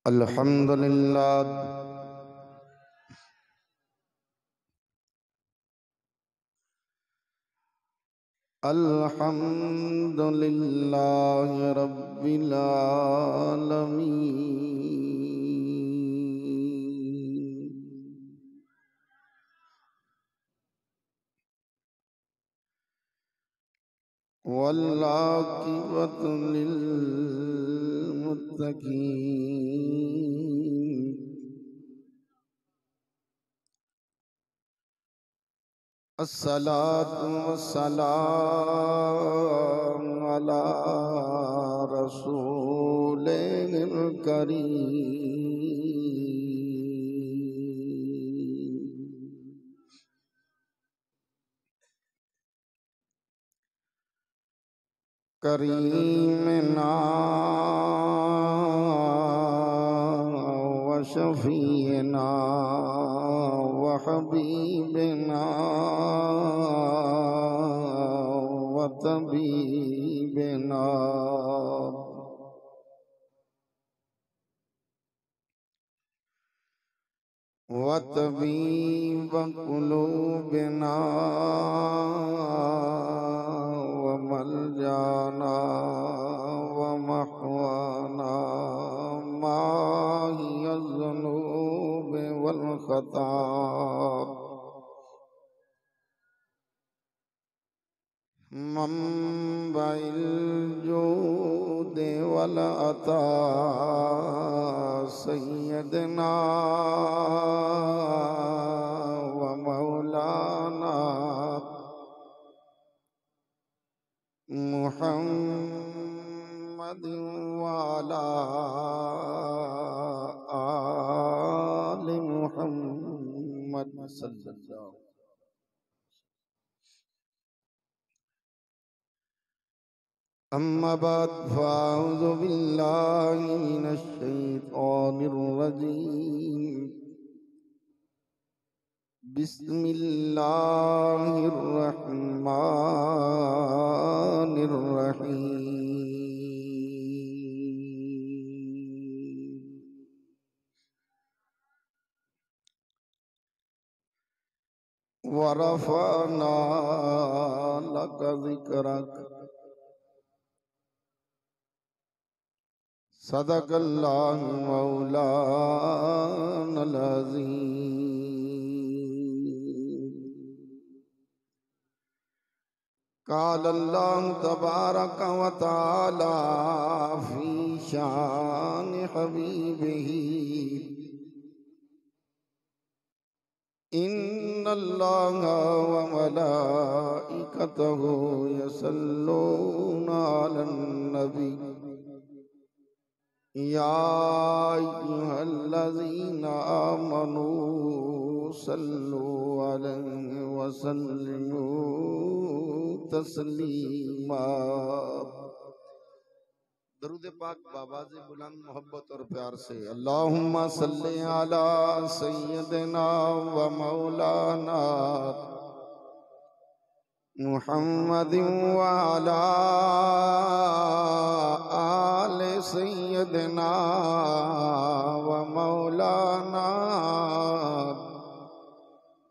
अल्हम्दुलिल्लाह अल्हम्दुलिल्लाहि रब्बिल आलमीन। वल्लाकिबतु लिल मुत्तकीन। अस्सलातु वस्सलामु अला रसूलिल करीम। करीमना व शफीना व हबीबना व तबीबना व तबीब कुलूबिना व मलजाना व महवाना माहिय ज़ुनूब वल खता। मंबइल जूद वल अता सय्यदना व मौलाना मुहम्मद वाला आलि मुहम्मद सल्लल्लाहु। अम्मा बाद फ़अऊज़ु बिल्लाहि मिनश शैतानिर रजीम। बिस्मिल्लाहिर रहमानिर रहीम। व रफ़अना लका ज़िक्रक। सदक़ल्लाहु मौलानल अज़ीम। क़ाल अल्लाहु तबारक व तआला फ़ी शान हबीबिही। इन्नल्लाहा व मलाइकतहु यसल्लूना अलन नबी। या अय्युहल्लज़ीना आमनू सल्लु अलैहि व सल्लिमू तस्लीमा। दरूद पाक बाबाज़े बुलंद मोहब्बत और प्यार से अल्लाहुम्मा सल्ली अला सय्यदिना व मौलाना मुहम्मदिन व अला आले सय्यदिना व मौलाना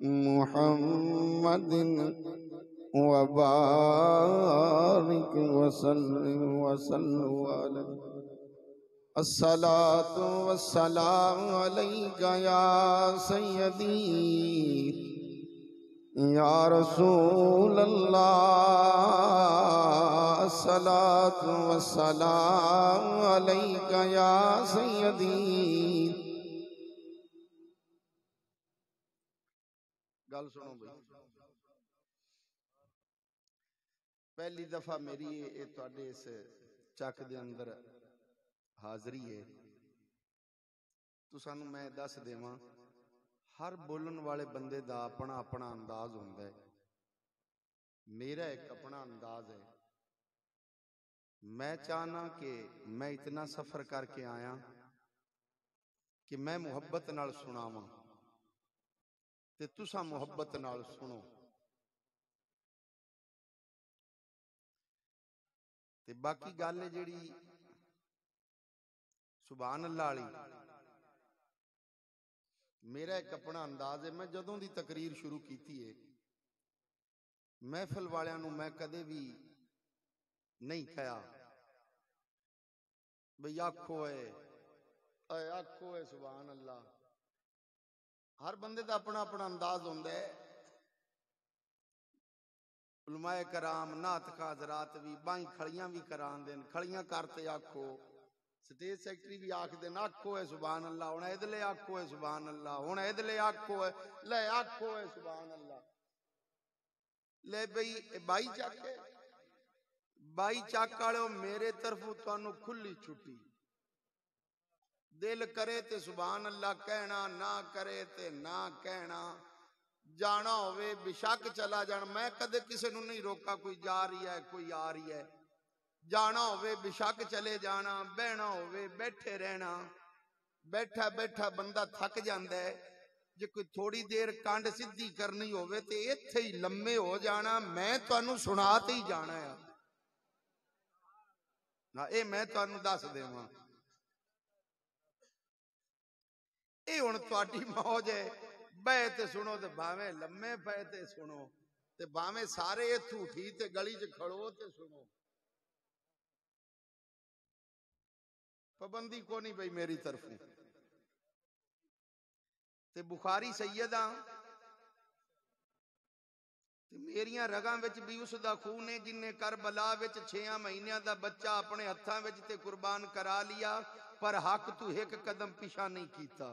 मुहम्मदिन व बारिक व सल्लिम व सल्लु अलैहि। अस्सलातु वस्सलामु अलैका या सय्यदी या रसूल अल्लाह। अस्सलातु वस्सलामु अलैका या सय्यदी। गल सुनो भाई, पहली दफा मेरी तुहाडे इस चक दे अंदर हाजरी है। तो सानू मैं दस देवां, हर बोलन वाले बंदे दा अपना अपना अंदाज होंदा है। मेरा एक अपना अंदाज है। मैं चाहना कि मैं इतना सफर करके आया कि मैं मुहब्बत नाल सुनावां ते तुसा मुहब्बत नाल सुनो। ते बाकी गल है जिहड़ी सुभान अल्लाह वाली, मेरा एक अपना अंदाज है, मैं जदों दी तकरीर शुरू की है महफिल वालियां नूं मैं कदे भी नहीं कहा बई आखो है सुभान अल्लाह। हर बंदे का अपना अपना अंदाज होंदा है। उलमाए कराम नातका हजरात भी बाई खड़ियां भी करान देन, खड़ियां करते आखो। स्टेज सैकटरी भी आख देन आखो है सुभान अल्लाह, हुण इधले आखो है सुभान अल्लाह, हुण इधले आखो है, ले आखो है सुभान अल्लाह। ले बाई चक है, बाई चक वाले मेरे तरफों तुहानू खुली छुट्टी। दिल करे ते सुभान अल्लाह कहना, ना करे ते ना कहना। जाना होवे बेशक चला जाना, मैं कदे किसी नूं नहीं रोका, कोई जा रही है कोई आ रही है। जाना होवे बेशक चले जाना, बहना होवे बैठे रहना। बैठा बैठा बंदा थक जाता है, जे कोई थोड़ी देर कंड सीधी करनी होवे ते इत्थे ही लम्मे हो जाना। मैं तुहानू सुना ते ही जाना है ना, ये मैं तुहानू दस देवां। ये हुण तुहाडी मौज है, बह ते सुनो ते भावें लम्मे पे ते सुनो, ते भावें सारे इत्थों उठी ते गली च खड़ो ते सुनो। पाबंदी को नहीं बई मेरी तरफों। ते बुखारी सैयदा मेरिया रगां विच भी उसदा खून है जिन्हें करबला विच 6 महीनों का बच्चा अपने हत्थां विच ते कुर्बान करा लिया, पर हक तू एक कदम पिछा नहीं कीता।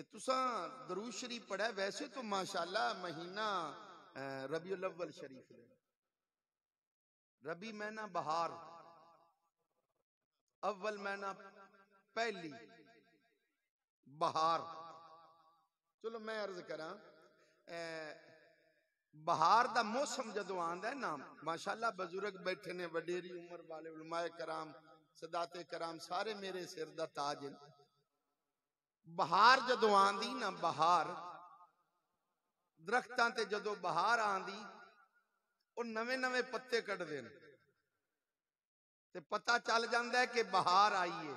तुसा दरूद शरीफ पढ़ा। वैसे तो माशाल्लाह महीना रबीउल अव्वल शरीफ है, रबी महीना बहार, अव्वल महीना पहली बहार। चलो मैं अर्ज करा, बहार दा मौसम जदों आंदा है ना, माशाल्लाह बुजुर्ग बैठे ने, वडेरी उम्र वाले उलमाए कराम सदाते कराम सारे मेरे सिर दा ताज है। बहार जदों आंदी ना, बहार दरख्तां ते जदों बहार आंदी वो नवे नवे पत्ते कटदे ने ते पता चल जाता है कि बहार आई है।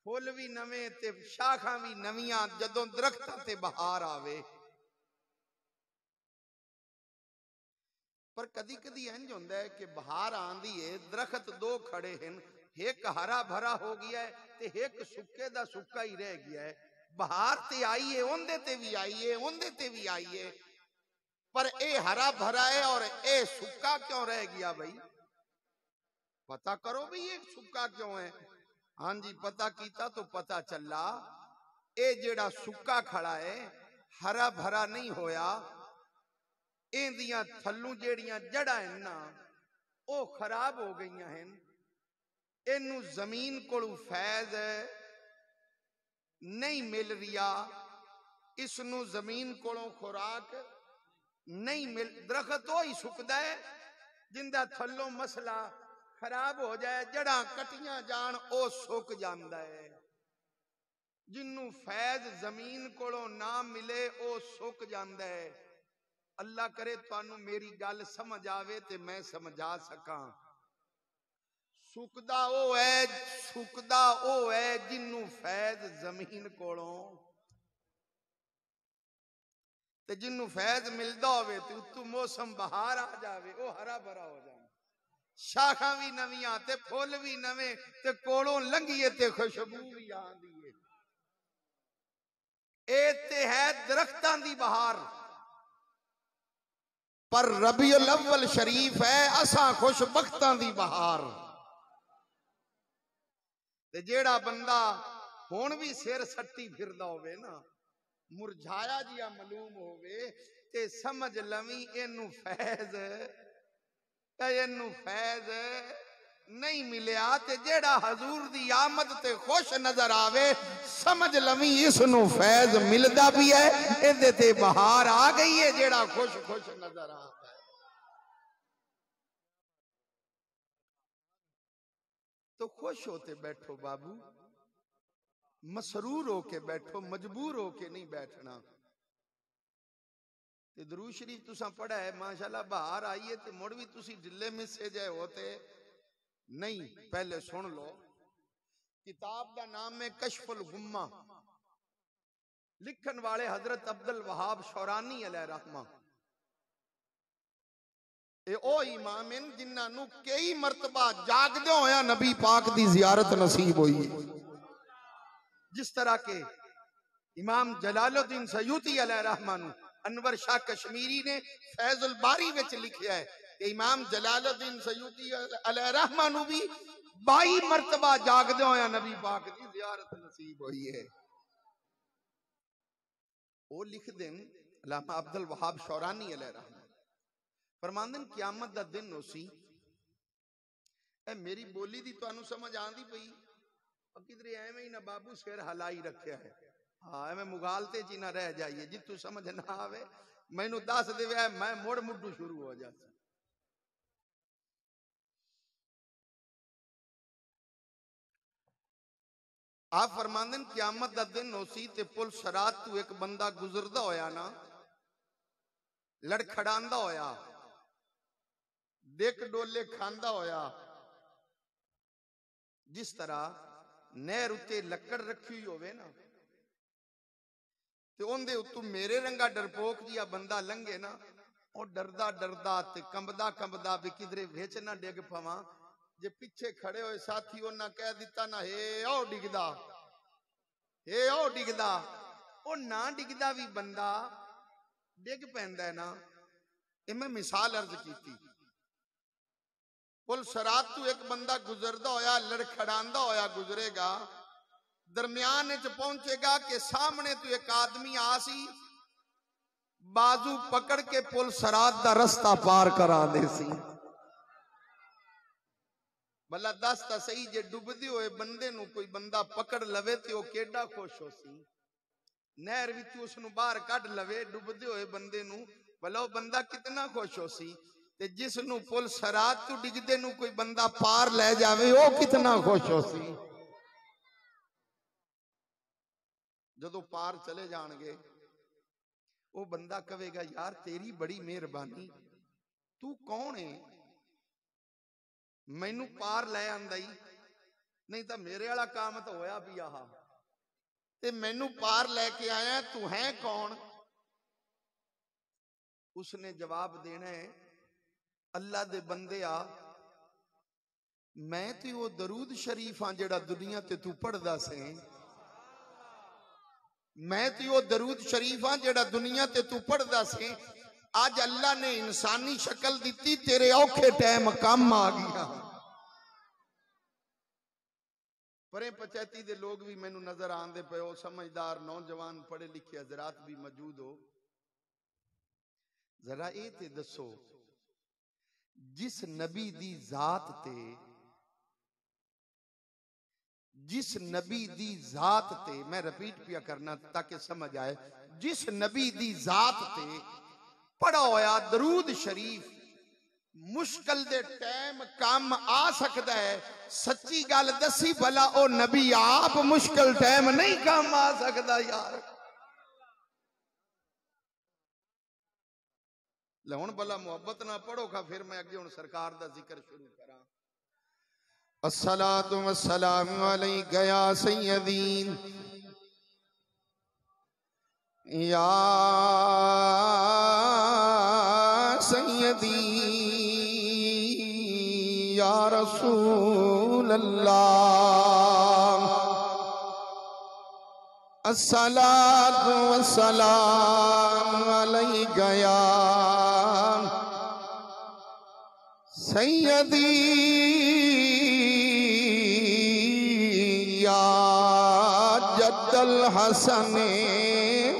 फुल भी नवे ते शाखां भी नवियां जदों दरख्तां ते बहार आवे। पर कदी कदी इंज होंदा है कि बहार आंदी है, दरख्त दो खड़े हैं, एक हरा भरा हो गया है ते एक सुक्के दा सुक्का ही रह गया है। बहार ते आई है, उंदे ते भी आई है, उंदे ते भी आई है, पर ए हरा भरा है और ए सुक्का क्यों रह गया भाई? पता करो भी ये सुक्का क्यों है। हाँ जी, पता कीता तो पता चला ए जेड़ा सुक्का खड़ा है हरा भरा नहीं होया, इंदियां थल्लू जेड़ियां जड़ा है ना वो खराब हो गई हैं। इनू जमीन कोलू फैज नहीं मिल रिया, इसनू जमीन कोलों खुराक नहीं मिल। दरख्त वो ही सुकदा है जिंदा थल्लों मसला खराब हो जाए, जड़ा कटियां जान ओ सुक जांदा है। जिन्नू फैज जमीन कोलों ना मिले ओ सुक जांदा है। अल्लाह करे तुहानू मेरी गल समझ आवे ते मैं समझा सकां। सुकदा ओ है जिन्नू फैज जमीन कोलों, ते जिन्नू फैज मिलदा होवे ते उत्तू मौसम बहार आ जावे, ओ हरा भरा हो जाए, शाखा भी नवियां ते फुल भी नवे ते कोलों लंघीए ते खुशबू भी आंदी है। ए ते है दरख्तां दी बहार। पर रबीउल अव्वल शरीफ है असां खुशबख्तां दी बहार। ते जेड़ा बंदा हुण भी सिर सट्टी फिरदा होवे ना, मुरझाया जिया मालूम होवे ते समझ लवी इनू फैज नहीं मिलिया। ते जेड़ा हजूर दी आमद ते खुश नजर आवे समझ लवी इसनू फैज मिलदा भी है, इहदे ते बहार आ गई है। जेड़ा खुश खुश नजर आता है तो खुश होते बैठो बाबू, मसरूर होके बैठो, मजबूर होके नहीं बैठना। ते दरूद शरीफ तुसा पढ़ा है माशाल्लाह, बाहर आई है ते मुड़ भी तुसी ढिले मिसे जाए होते नहीं। पहले सुन लो, किताब का नाम है कशफुल गुम्मा, लिखन वाले हजरत अब्दुल वहाब शौरानी अलैहि रहमा। ए ओ इमाम इन जिन्हां नू कई मरतबा जागदे होया नबी पाक दी जियारत नसीब हुई है। जिस तरह के इमाम जलालुद्दीन सयूती अलैहि रहमा नू अनवर शाह कश्मीरी ने फैजुल बारी विच लिखिया है कि इमाम जलालुद्दीन सयूती अलैहि रहमा नू भी 22 मरतबा जागदे होया नबी पाक दी जियारत नसीब हुई है। वो लिख देन अल्लामा अब्दुल वहाब शौरानी अलैहि रहमा फरमांदन क़यामत दा दिन होसी। ए मेरी बोली दी तुहानू समझ आंदी पई? किधरे एवें ही ना बाबू सिर हलाई रखिया है। हाँ एवें मुगालते च ना रह जाइए, जितू समझ ना आवे मैनू दस देवे, मैं मुड़ मुड्डू शुरू हो जाता। आप फरमांदन क़यामत दा दिन होसी ते पुल सरात तू एक बंदा गुजरदा होया ना, लड़खड़ांदा होया, देख डोले खांदा होया। जिस तरह नहर उत्ते लकड़ रखी हुई होवे ना ते उनदे उत्तों मेरे रंगा डरपोक जिहा बंदा लंघे ना, वो डरदा डरदा ते कंबदा कंबदा भी किधरे विच ना डिग पवां। जे पिछे खड़े हुए साथी उन्हें कह दिता ना हे ओ डिगदा, हे ओ डिगदा, वो ना डिगदा भी बंदा डिग पैंदा है ना। ये मैं मिसाल अर्ज की। पुल सरात तू एक बंदा गुजरदा होया, लड़खड़ांदा होया गुजरेगा, दरम्यान च पहुंचेगा कि सामने तू एक आदमी आसी, बाजू पकड़ के पुल सरात दा रस्ता पार करा दे सी। भला दस ता सही, जे डुबदे हुए बंदे नू कोई बंदा पकड़ लवे ते ओ केड़ा खुश हो सी। नहर विच उसनू बाहर कढ लवे डुबदे हुए बंदे नू, भला ओ बंदा कितना खुश हो सी। ते जिसनू पुल सरात तू डिगदे नू कोई बंदा पार ले जावे ओ कितना खुश हो सी। जदों पार चले जाणगे वो बंदा कहेगा यार तेरी बड़ी मेहरबानी, तू कौन है मैनू पार ले आंदा ही, नहीं तो मेरे वाला काम तो होया भी आहा ते मैनू पार लेके आया, तू है कौन? उसने जवाब देना है अल्लाह दे बंदे आ, मैं तो वो दरूद शरीफ हाँ जेड़ा दुनिया ते तू पढ़दा से। मैं तो वो दरूद शरीफ हाँ जेड़ा दुनिया ते तू पढ़दा से। आज अल्लाह ने इंसानी शक्ल दी, तेरे औखे टाइम काम आ गया। परे पंचायती दे लोग भी मैनू नजर आंदे पे हो, समझदार नौजवान पढ़े लिखे हजरात भी मौजूद हो। जरा ये ते दसो जिस नबी दी जात ते, जिस नबी दी जात ते, मैं रिपीट पिया करना ताकि समझ आए, जिस नबी दी जात ते पढ़ा होया दरूद शरीफ मुश्किल दे टाइम काम आ सकता है। सच्ची गल दसी भला ओ नबी आप मुश्किल टाइम नहीं काम आ सकता यार। ले हुण भला मोहब्बत ना पढ़ो खा, फिर मैं अगे हुण सरकार दा जिक्र शुरू करा। अस्सलातु वस्सलामु अलैका या सय्यदी या सय्यदी या रसूल अल्लाह। अस्सलातु वस्सलामु अलैका या सय्यदी या जद्दल हसन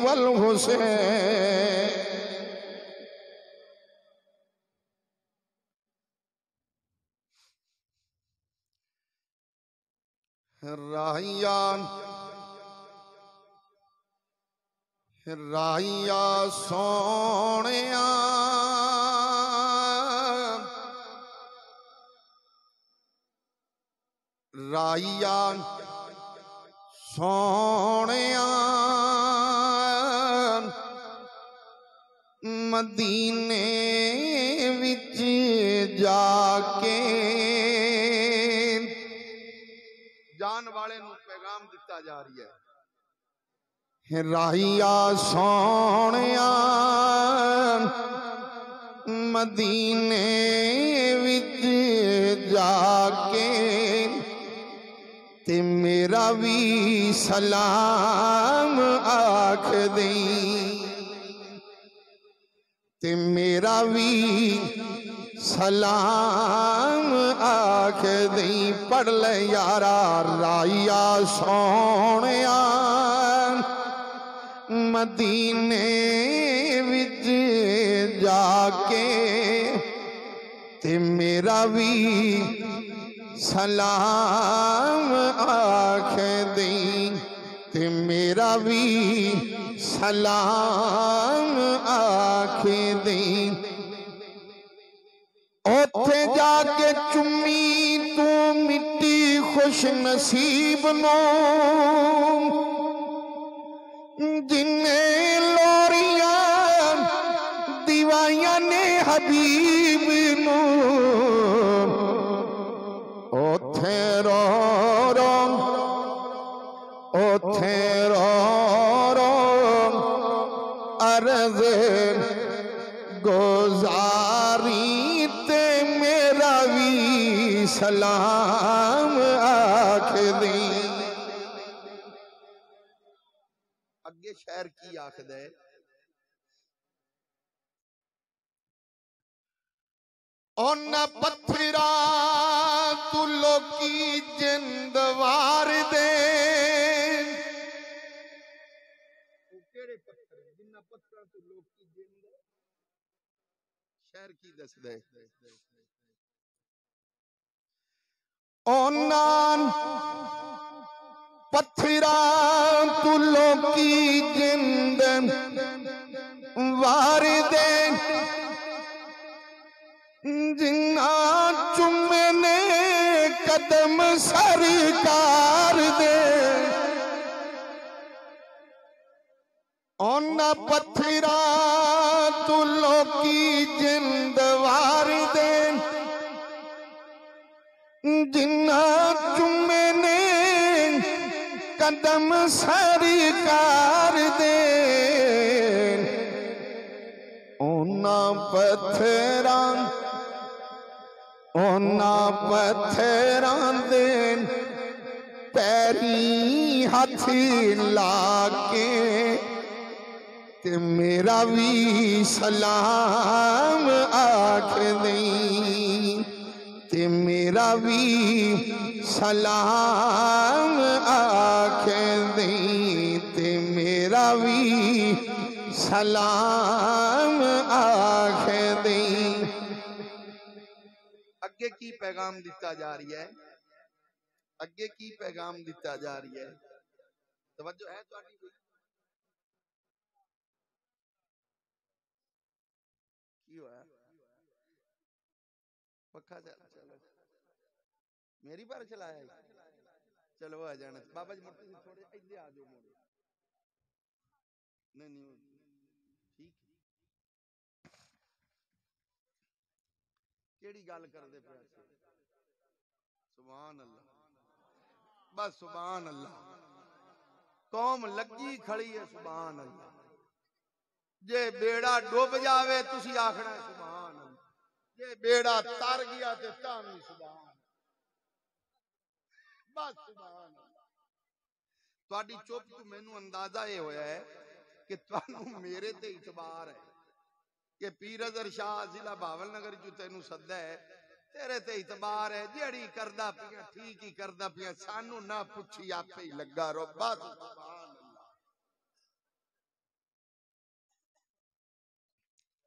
वल हुसैन। राहिया राहिया सोनिया राहिया सोनिया मदीने विच जाके जान वाले नूं पैगाम दिता जा रही है। राहिया सोहणिया मदीने विच जाके ते मेरा भी सलाम आख दई, ते मेरा भी सलाम आख दई। पढ़ ले यारा राहिया सोहणिया मदीने विच जाके ते मेरा भी सलाम आख दई, ते मेरा भी सलाम आख दई। ओथे जाके चुम्मी तू मिट्टी खुश नसीब नो जिन्हें लोरियां दीवाइयां ने हबीब नू। ओथे रो रो ओथे रो रो अर्ज गुजारी ते मेरा भी सलाम आख दी। अगे शहर की आखद है ओना पत्थरा तू लोकी जिंद वार दे। केड़े पत्थर जिन्ना पत्थर तू लोकी जिंद शहर की दस दे। ओना पत्थरा तू लोकी जिंद वार दे जिन्ना चुम्मे ने कदम सरकार दे। ओना पत्थरा तू लोकी जिंद वार दे जिन्ना चुम्मे ने कदम सरकार दे। ओना पत्थरा दे पैरी हथ लाके ते मेरा भी सलाम आख दई, ते मेरा भी सलाम आख दई, ते मेरा भी सलाम आख दई। अगे की पैगाम दिता जा रही है, अगे की पैगाम दिता जा रही है। तवज्जो है तुहाडी कोई? की होया? पक्का चलो मेरी पर चलाया है। चलो आ जाना बाबा जी मुर्तजी थोड़े इधर आ जाओ मोड़े। नहीं ठीक केड़ी गल करदे पे? सुभान अल्लाह, बस सुभान अल्लाह। कौम लगी खड़ी है सुभान अल्लाह। जे बेड़ा डुब जावे तुसी आखना सुभान अल्लाह, जे बेड़ा तर गया ते तामी सुभान, बस सुभान अल्लाह। तुहाडी चुप तो मैनू अंदाजा ये होया है कि तुहानू मेरे ते इतबार है कि पीर अज़हर शाह जिला भावल नगर चो तेनू सद्दा है, तेरे ते इतबार है। जेड़ी करदा पिया ठीक ही करदा पिया, सानू ना पुछी आपे ही लगा रो, बस सुभान अल्लाह।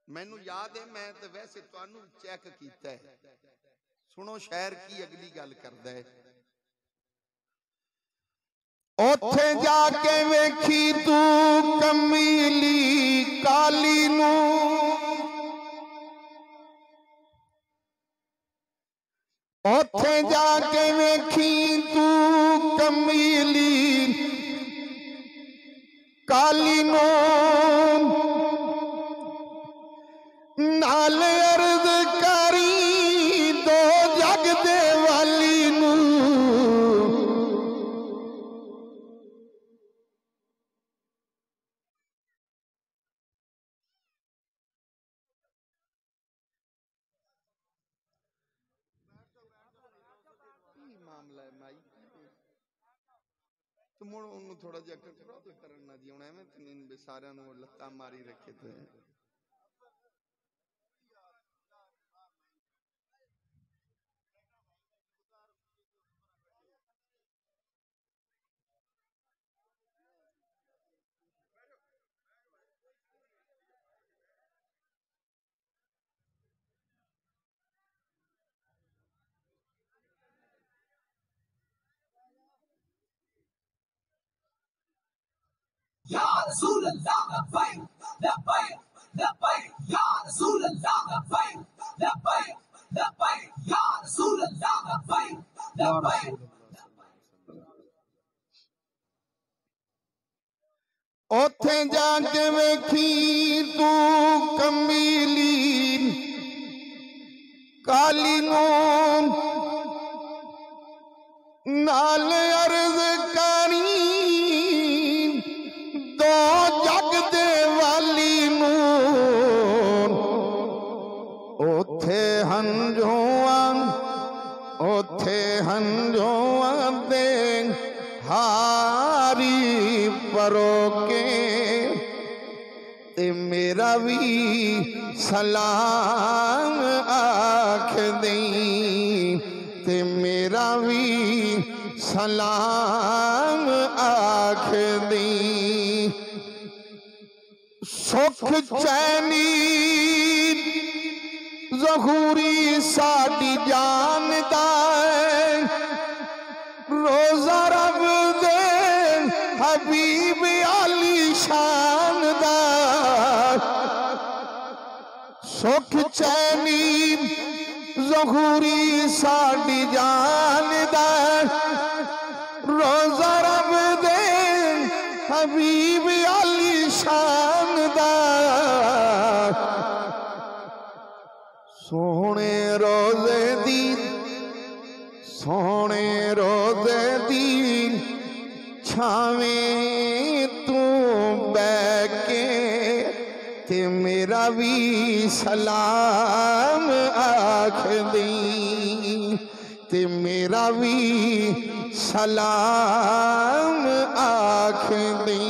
मैनू याद है मैं तो वैसे तुहानू चेक कीता है। सुनो शहर की अगली गल करदा है। ओथे जाके वेखी तू कमीली काली नू, ओथे जाके वेखी तू कमीली काली नू तो मुड़ उन्होंने थोड़ा जिहा कंट्रोल करना जी, हुण एवें तो नहीं सारिਆਂ ਨੂੰ ਲੱਤਾਂ मारी रखे तो Ya Rasulullah, labbaik, labbaik, labbaik, Ya Rasulullah, labbaik, labbaik, labbaik, Ya Rasulullah, labbaik, labbaik. ओथे जाके वेखी तू कमीली काली नून नाल अर्ज करी दो जग दे वाली नून ओथे हंजोआं दे हारी परोके ते मेरा भी सलाम आख दई, ते मेरा भी सलाम आख दई। सुख चैनी ज़हूरी साडी जानदा रोजा रब दे हबीब आली शान दा। सुख चैनी ज़हूरी साडी जानदा रोजा रब दे हबीब आली शान दा। सोने रोजे दी छावें तू बैके ते मेरा भी सलाम आख दी, ते मेरा भी सलाम आख दी।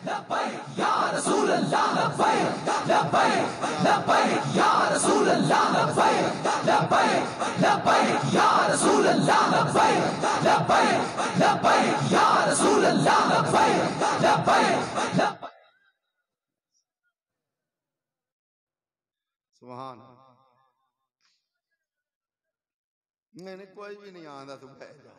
Labbaik, Ya Rasulullah, labbaik, labbaik, labbaik, Ya Rasulullah, labbaik, labbaik, labbaik, Ya Rasulullah, labbaik, labbaik, labbaik, Ya Rasulullah, labbaik, labbaik, labbaik. सुभान मैंने कोई भी नहीं आंदा, तू बह जा।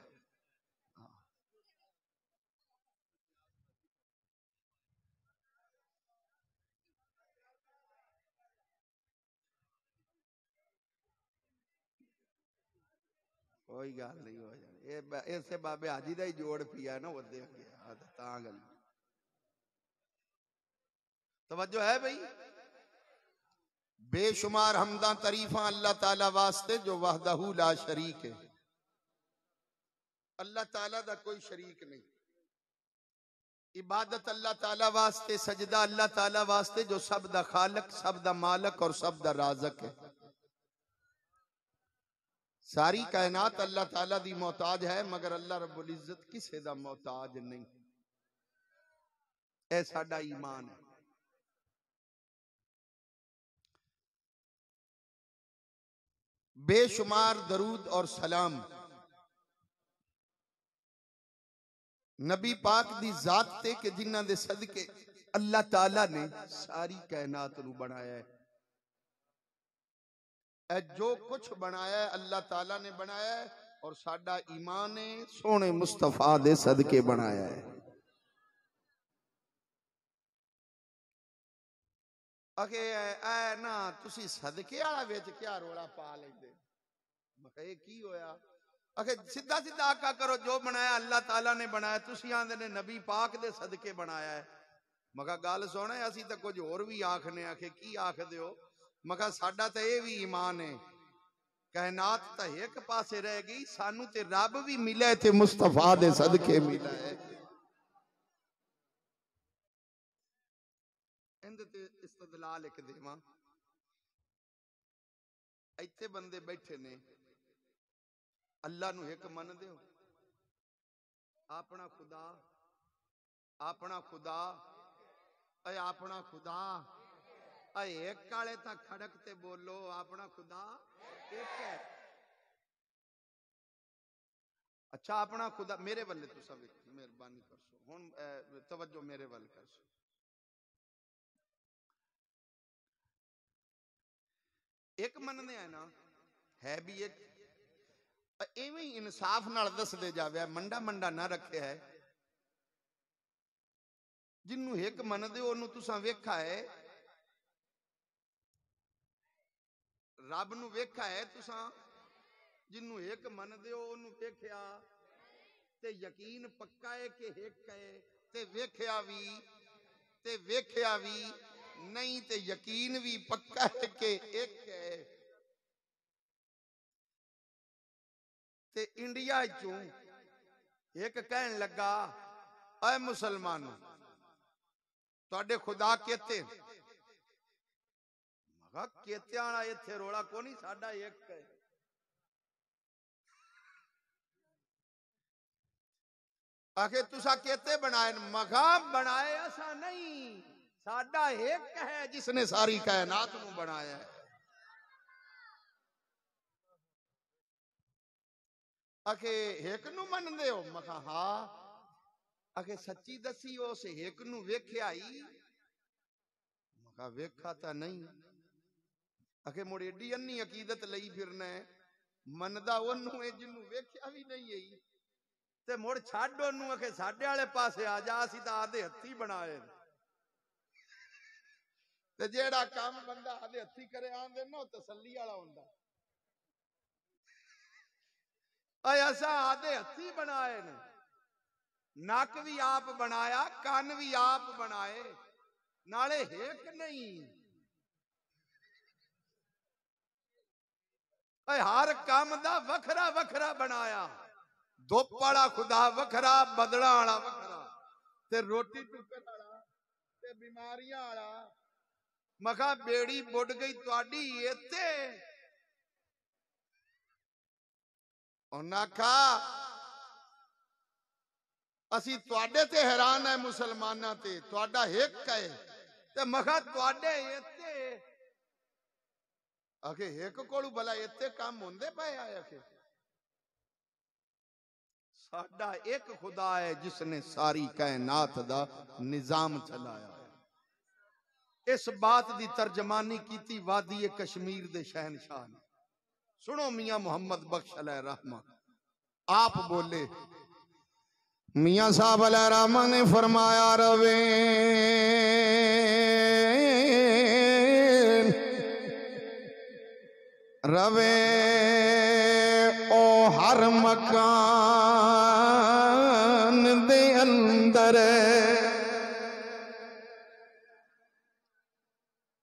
कोई गल नहीं हो जानी, इसे बाबे हाजी का ही जोड़ पिया ना वो गल। तवज्जो है भाई। बेशुमार हमदा तारीफा अल्लाह ताला वास्ते जो वहदहू ला शरीक है। अल्लाह ताला दा कोई शरीक नहीं। इबादत अल्लाह ताला वास्ते, सजदा अल्लाह ताला वास्ते जो सब दा खालक, सब दा मालक और सब दा राज़िक है। सारी कायनात अल्लाह ताला दी मोहताज है, मगर अल्लाह रब्बुल इज्जत किसे दा मोहताज नहीं। ऐ साडा ईमान है। बेशुमार दरूद और सलाम नबी पाक दी जात ते कि जिन्हां दे सदके अल्लाह ताला ने सारी कायनात नू बनाया है। जो कुछ बनाया है अल्लाह ताला ने बनाया है, और साडा ईमान है सोने मुस्तफा दे सदके बनाया है। अगे ऐ ना तुसी सदके वाला विच क्या रोला पा लेंदे, मैं की होया? अगे सीधा सीधा आका करो, जो बनाया अल्लाह ताला ने बनाया। तुसी आंदे ने नबी पाक दे सदके बनाया है। मगा गल सुन, असी तो कुछ होर भी आखने, आखे की आख दियो? मगा साडा तो यह भी ईमान है कायनात तो एक पासे रह गई, सानू ते रब भी मिले थे मुस्तफा दे सदके मिला है। इंदे ते इस्तदलाल एक देवा, इत्थे बंदे बैठे ने अल्लाह नू एक मन दो, अपना खुदा अपना खुदा अपना खुदा एक काले ता खड़कते बोलो अपना खुदा एक है। अच्छा अपना खुदा मेरे वाले तो सब मेहरबानी करसो हुन तवज्जो मेरे वाल करसो। एक मनने है ना है भी एक इवें ही इंसाफ नाल दस दे जावे, मंडा मंडा ना रखे है। जिन्नू एक मन दे ओनू तुसां वेखा है, रब नू वेखा है तुसां, जिन्नू एक मन दे ओनू वेख्या ते यकीन पक्का है कि एक है, ते वेख्या भी नहीं ते यकीन भी पक्का है कि एक है। ते इंडिया चों एक कहन लगा ऐ मुसलमानों तुहाडे खुदा कहते, मगा कहत्या वाला इत्थे रोला कोनी, साडा एक है। आखे तुसा कहते बनाए, मगा बनाए ऐसा नहीं, साडा एक है जिसने सारी कायनात नू बनाया है। आखे एक नू मनदे हो, मगा हाँ। आखे सच्ची दसी उस एक नू वेख्या ही, मगा वेखा ता नहीं। आखे मुड़ एडी अन्नी अकीदत लई फिरना है, मनदा ओनू है जिन्नू वेख्या भी नहीं है ते मुड़ छड्ड ओनू। आखे साडे वाले पासे आ जा, असीं तां आदे हत्थी बनाए ते जेड़ा काम बंदा आदे हत्थी करे आंदे ना तसल्ली वाला हुंदा। असा आदे हत्थी बनाए ने, नक भी आप बनाया, कान भी आप बनाए, नाले एक नहीं। हर काम दा वखरा वखरा बनाया, धुप वाला खुदा वखरा, बदला वाला वखरा, ते रोटी टुकर वाला ते बीमारियां वाला। मखा बेड़ी बुड़ गई तुहाडी इत्थे। उन्हां आखा असी तुहाडे ते हैरान है मुसलमानां ते, तुहाडा एक है ते मखा तुहाडे इत्थे। आखे एक कोलू भला इत्थे काम होंदे पए आखे साडा एक खुदा है जिसने सारी कायनात दा निजाम चलाया है। इस बात दी तर्जमानी कीती वादी कश्मीर दे शहनशाह ने। सुनो मियां मोहम्मद बख्श अलैहि रहमा, आप बोले मियां साहब अलैहि रहमा ने फरमाया रवे रवे ओ हर मकान दे अंदर,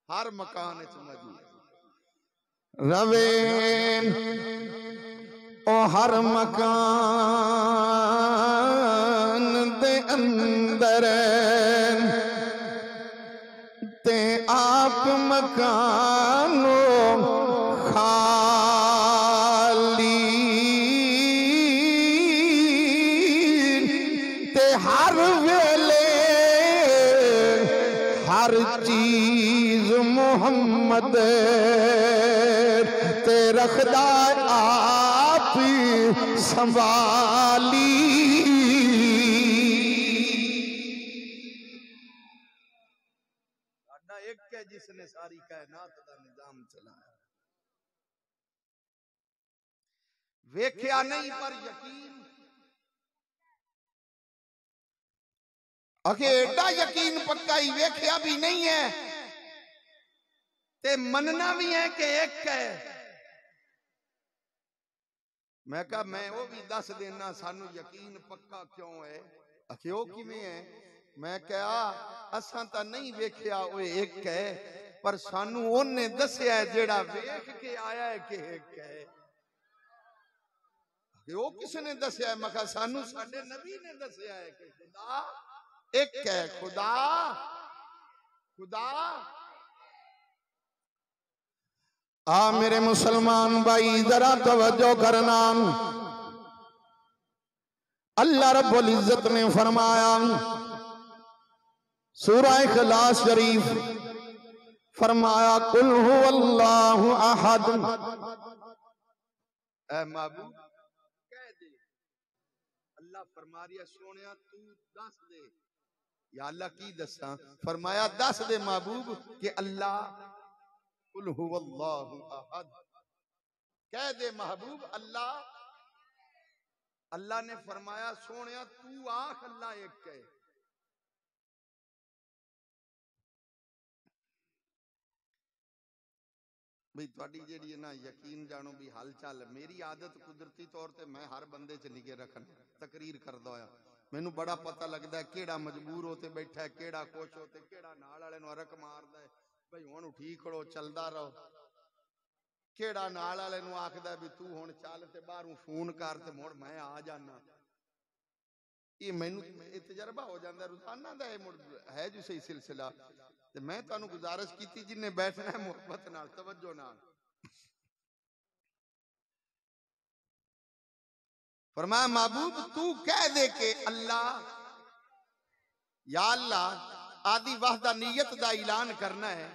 हर मकान मौजूद रवे ओ हर मकान दे अंदर, ते आप मकानो खाली, ते हर वेले हर चीज मोहम्मद ते रखदा आप संभाली। साडा एक है जिसने सारी कायनात का निजाम चलाया। वेख्या नहीं पर यकीन, आखे एडा यकीन पक्का ही वेख्या भी नहीं है ते मनना भी है कि एक है। मैं कहा मैं वो भी दस देना सानू यकीन पक्का क्यों है। आखे वो किवें है। मैं कहा असां तां नहीं वेख्या वो एक है, पर सानू ओने दस्या जेड़ा वेख के आया है कि एक है। वो किसने दस्या है? मैं कहा सानू साडे नबी ने दस्या है कि खुदा एक है। खुदा खुदा आ मेरे मुसलमान भाई जरा तवज्जो करना। अल्लाह रब्बुल इज्जत ने फरमाया सूरह इखलास शरीफ, फरमाया कुल हुवल्लाहु अहद। ऐ महबूब कह दे, अल्लाह फरमा रहा सोनिया तू दस दे। या अल्लाह की दसा? फरमाया दस दे महबूब कि अल्लाह कुल हुवल्लाहु अहद। कह दे महबूब अल्लाह। अल्लाह ने फरमाया सोनिया तू आख अल्लाह एक है। भाई थोड़ी जी ना यकीन जानो भी हाल चाल, मेरी आदत कुदरती तौर पर मैं हर बंदे च निगे रखन तकरीर करदा होया मैनू बड़ा पता लगता है केड़ा मजबूर होते बैठा है, केड़ा खुश होते, केड़ा नाल वाले नूं अरक मारदा है भाई हुण ठीक खड़ो चलदा रहो, केड़ा नाल वाले नूं आखदा भी तू हुण चल ते बाहरों फोन कर ते मुड़ मैं आ जाना। ये मैनू तजर्बा हो जाता रोजाना का मुड़ है जो सही सिलसिला। ते मैं तुहानू गुजारिश की जिन्हें बैठना है मुहब्बत नाल तवज्जो नाल। फरमाया महबूब तू कह दे के अल्लाह या अल्लाह आदि वहदानियत दा ऐलान करना है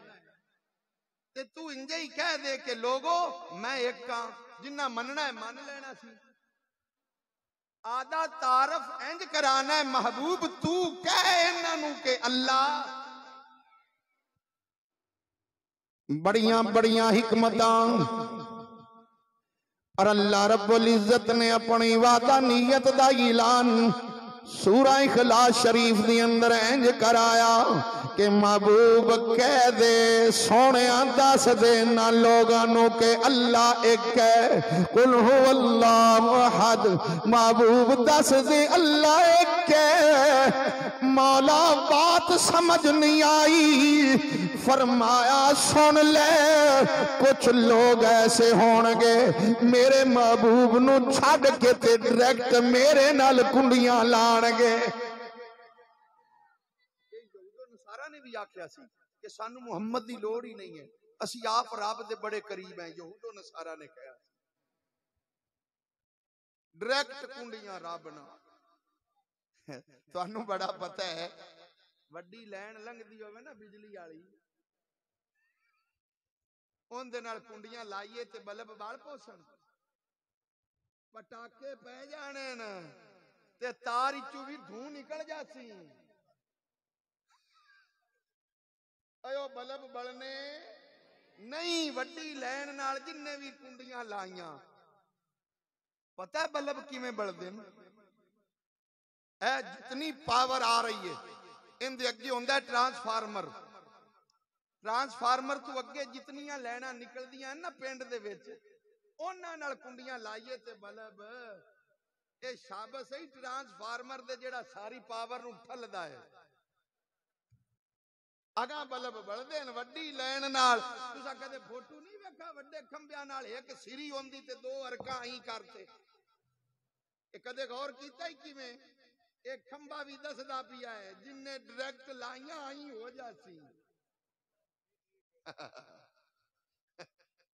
ते तू इंजे ही कह दे के लोगो मैं एक हां, जिन्ना मनना है मन लेना सी। आदा तारफ इंज कराना है महबूब तू कह इन्हां नूं के अल्लाह। बड़ियां बड़ियां हिकमतां और अल्लाह रब्बुल इज्जत ने अपनी वादानियत दा ऐलान सूरह इखलास शरीफ दी अंदर इंज कराया कि महबूब कह दे सोनिया दस दे ना लोगां नूं के अल्लाह एक है। कुल हुवल्लाहु अहद। महबूब दस दे अल्लाह एक है। मौला बात समझ नहीं आई, फरमाया सुन ले कुछ लोग ऐसे होंगे मेरे महबूब नूं छड्ड के ते डायरेक्ट मेरे नाल कुंडियां लाणगे। सारा ने भी आख्या सी कि सानू मुहम्मद दी लोड़ ही नहीं है, असी आप रब दे बड़े करीब हैं। यहूदो नसारा ने कहा डायरेक्ट कुंडियां रब नाल। तुहानू बड़ा पता है वड्डी लैन लंघदी होवे ना बिजली वाली, उनदे नाल कुंडियां लाइए ते बल्ब बाल पोसन, पटाके पै जाने न ते तार चू भी धूं निकल जासी। अयो बल्ब बलने नहीं। वड्डी लैन नाल जिन्ने भी कुंडियां लाइया पता है बल्ब किवें बलदे न? जितनी पावर आ रही है इनके अगे होंदा ट्रांसफार्मर। ट्रांसफार्मर तो अगे जितनियां लैना निकलदियां ना पिंड दे विच उन्हां नाल कुंडियां लाइए ते बल्ब ये शाबश है ट्रांसफार्मर दे जेड़ा सारी पावर नूं ठलदा है। अगा बल्ब बलदे न वड्डी लैन नाल। तुसां कदे फोटो नहीं वेखा वड्डे खंबियां नाल एक सिरी होंदी ते दो अरकां आई करते? कदे गौर कीता ही किवें? एक खंबा भी दसदा पिया है जिन्ने डायरेक्ट लाइया आई हो जासी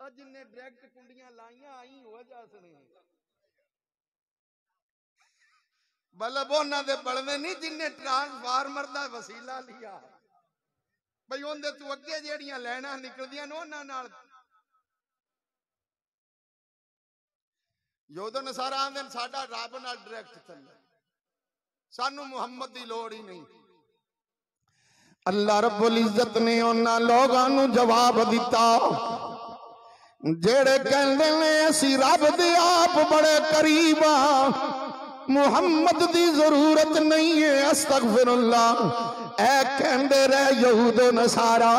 और जिन्ने डायरेक्ट कुंडियां लाइया आई हो जासने। बल्ब उन्हां दे बलदे नहीं जिन्ने ट्रांसफार्मर दा वसीला लिया भाई उनदे तू अगे जेड़ियां लैना निकलदियां न उन्हां नाल। यहूदी नसारा आंदे न साडा रब नाल डायरेक्ट चले, सानू मुहम्मद की लोड़ ही नहीं। अल्लाह रब्बुल इज्जत ने उन्हां लोगां नूं जवाब दिता जेड़े कहंदे ने असी रब दे आप बड़े करीब आ, मुहम्मद दी जरूरत नहीं है। अस्तगफिरुल्लाह। ऐ कहंदे रहे यहूदो नसारा,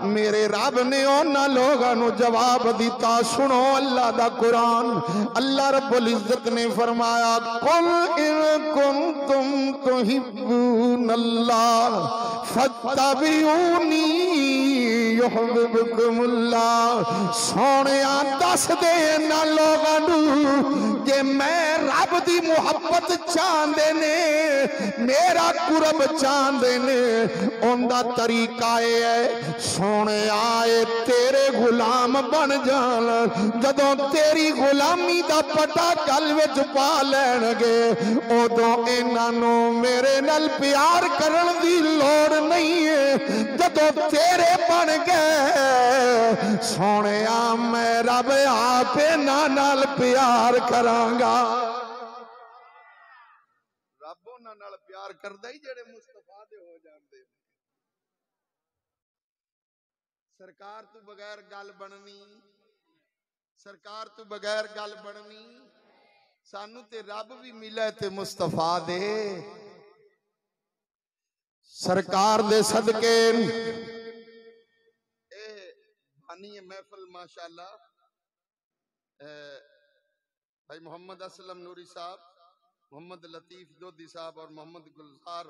मेरे रब ने उन्हां लोगां नूं जवाब दिता। सुनो अल्लाह दा कुरान। अल्लाह रब्बुल इज्जत ने फरमाया कुल इन कुंतुम तुहिब्बूनल्लाह फत्तबिऊनी युहिब्बुकुमुल्लाह। सोनिया दस दे ना लोगां नूं जे मैं रब दी मुहब्बत चाहते ने, मेरा कुरब चाहते ने, उनका तरीका है सोने आए तेरे गुलाम बन जान। जदों तेरी गुलामी दा पटा गल विच पा लैणगे उदों इन्हां नूं मेरे नाल प्यार करन दी लोड़ नहीं है। जदों तेरे बन गए सोने मैं रब आप इन्हां नाल प्यार करांगा। रब उन्हां नाल प्यार करदा ही जेड़े मुस्तफा दे हो जांदे। सरकार तो बगैर गल बननी, सरकार तो बगैर गल बननी। सानू ते रब भी मिले ते मुस्तफा दे। सरकार दे सदके बानी महफिल माशाअल्लाह भाई मोहम्मद असलम नूरी साहब, मोहम्मद लतीफ दोदी साहब और मोहम्मद गुलजार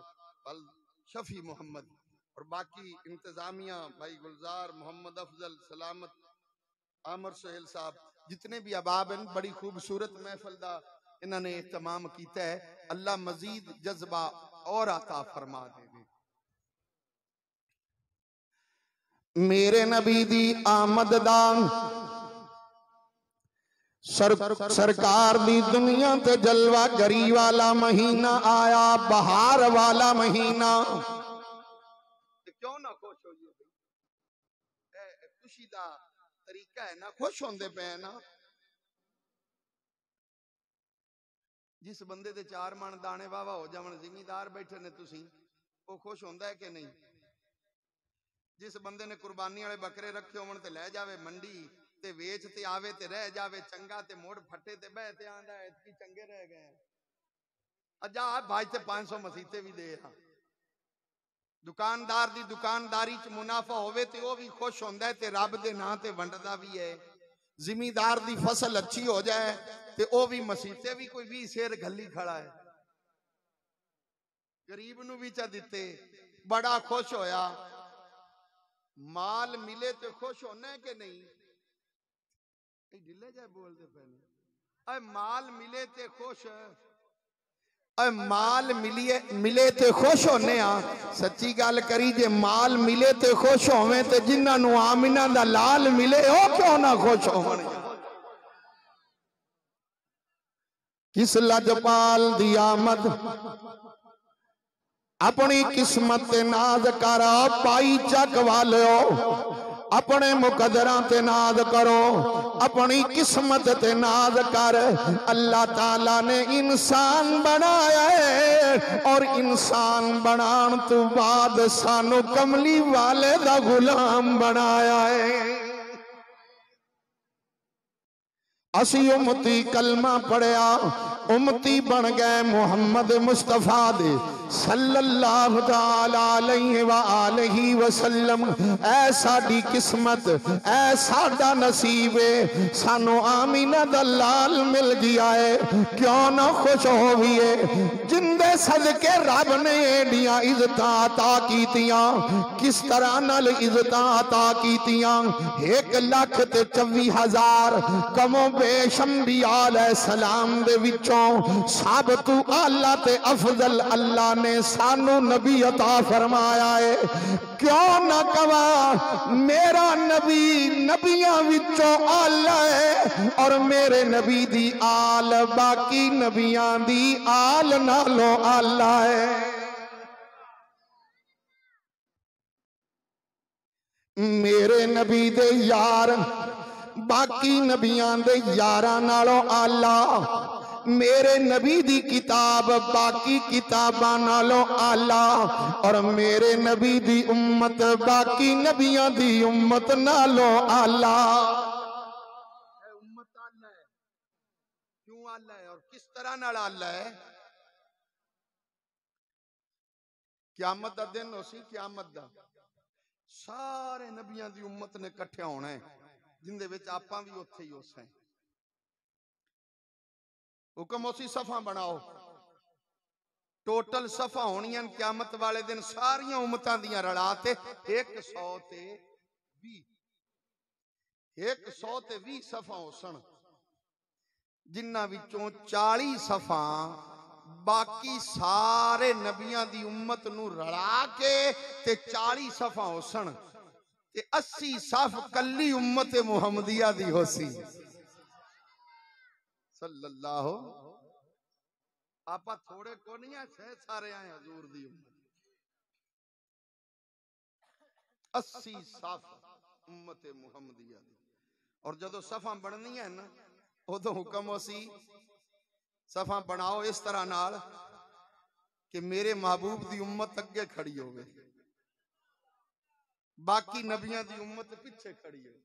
अल शफी मोहम्मद और बाकी इंतजामिया भाई गुलजार मोहम्मद अफजल सलामत आमर सोहेल साहब जितने भी अहबाब हैं, बड़ी खूबसूरत महफिल दा इन्होंने एहतमाम किया है। अल्लाह मजीद जज्बा और अता फरमा दे। मेरे नबी दी आमद दा सरकार दी दुनिया ते जलवा गरी वाला महीना आया, बहार वाला महीना। क्यों ना खुश होइए, खुशी दा तरीका है ना, खुश होंदे पे ना। जिस बंदे दे 4 मन दाने वावा हो जावन, जिमीदार बैठे ने तुसी, वो खुश होंदा है कि नहीं? जिस बंदे ने कुर्बानी वाले बकरे रखे होवन ते लै जावे मंडी ते वेच ते आवे ते रह जावे चंगा ते मोड़ फटे ते बह ते आंदा है इतनी चंगे रह गए। अजा भाई ते 500 मसीते भी दे। दुकानदार दी दुकानदारी च मुनाफा होवे ते वो भी खुश होंदा है ते रब दे नां ते वंडदा भी है। जिमीदार दी फसल अच्छी हो जाए ते वो भी मसीते भी कोई 20 शेर गली खड़ा है। गरीब नू भी चा दिते, बड़ा खुश होया। माल मिले तो खुश होना है कि नहीं? ढिले जाए बोलते पहले। माल मिले ते खुश, माल मिले ते खुश होने आ। सच्ची गल करी जे माल मिले ते खुश होवे ते जिन्हां आमिना दा लाल मिले ओ क्यों ना खुश होवन। किस लजपाल दी आमद अपनी किस्मत ते नाज कर पाई चक वालो, अपने मुकदरा ते नाज करो, अपनी किस्मत ते नाज कर। अल्लाह ताला ने इंसान बनाया है और इंसान बनाने तो बाद सानू कमली वाले दा गुलाम बनाया है। असी उम्मती कलमा पढ़िया, उम्मती बन गए मुहम्मद मुस्तफा दे सल्लल्लाहु ताला अलैहि व आलिहि वसल्लम। ऐ साडी किस्मत, ऐ साडा नसीब है, सानू आमीना दा लाल मिल गया है। क्यों ना खुश होइए जिंदे सदके रब ने एडियां इज्जतां अता कीतियां। किस तरह नाल इज्जतां अता कीतियां? 1,24,000 कमो बेश अंबिया अलैहिस्सलाम दे विचों सब तू आला ते अफजल अल्लाह ने सानू नबी अता फरमाया है। क्यों ना कवा मेरा नबी नबियां विचों आला है और मेरे नबी दी आल बाकी नबियां दी आल नालों आला है। मेरे नबी दे यार बाकी नबियां दे यारां नालों आला। मेरे नबी दी किताब बाकी किताबां नालों आला और मेरे नबी दी उम्मत बाकी नबियां दी उम्मत नालों आला। उम्मत आला है, क्यों आला है और किस तरह नाल आला है? क़यामत दा दिन होसी, क़यामत दा सारे नबियां दी उम्मत ने इकट्ठे होना है, जिंदे विच आपां भी उत्थे ही उस हैं। हुक्म उसी सफा बनाओ, टोटल सफा होनियां क़यामत वाले दिन सारियां उम्मतां दियां रला ते 100 ते 120 सफा होसन, जिन्हां विचों 40 सफा बाकी सारे नबियां दी उम्मत नू रला के ते 40 सफा होसन ते 80 सफ कल्ली उम्मत मुहम्मदिया दी होसी सल्लल्लाहु। आपा थोड़े को नहीं है, सह सारे आए हजूर दी उम्मत। 80 सफ उम्मत मुहम्मदिया दी। और जदों सफा बननी है ना, उदों हुक्म होसी सफा बनाओ इस तरह नाल कि मेरे महबूब दी उम्मत अगे खड़ी होवे, बाकी नबियां दी उम्मत पीछे खड़ी हो।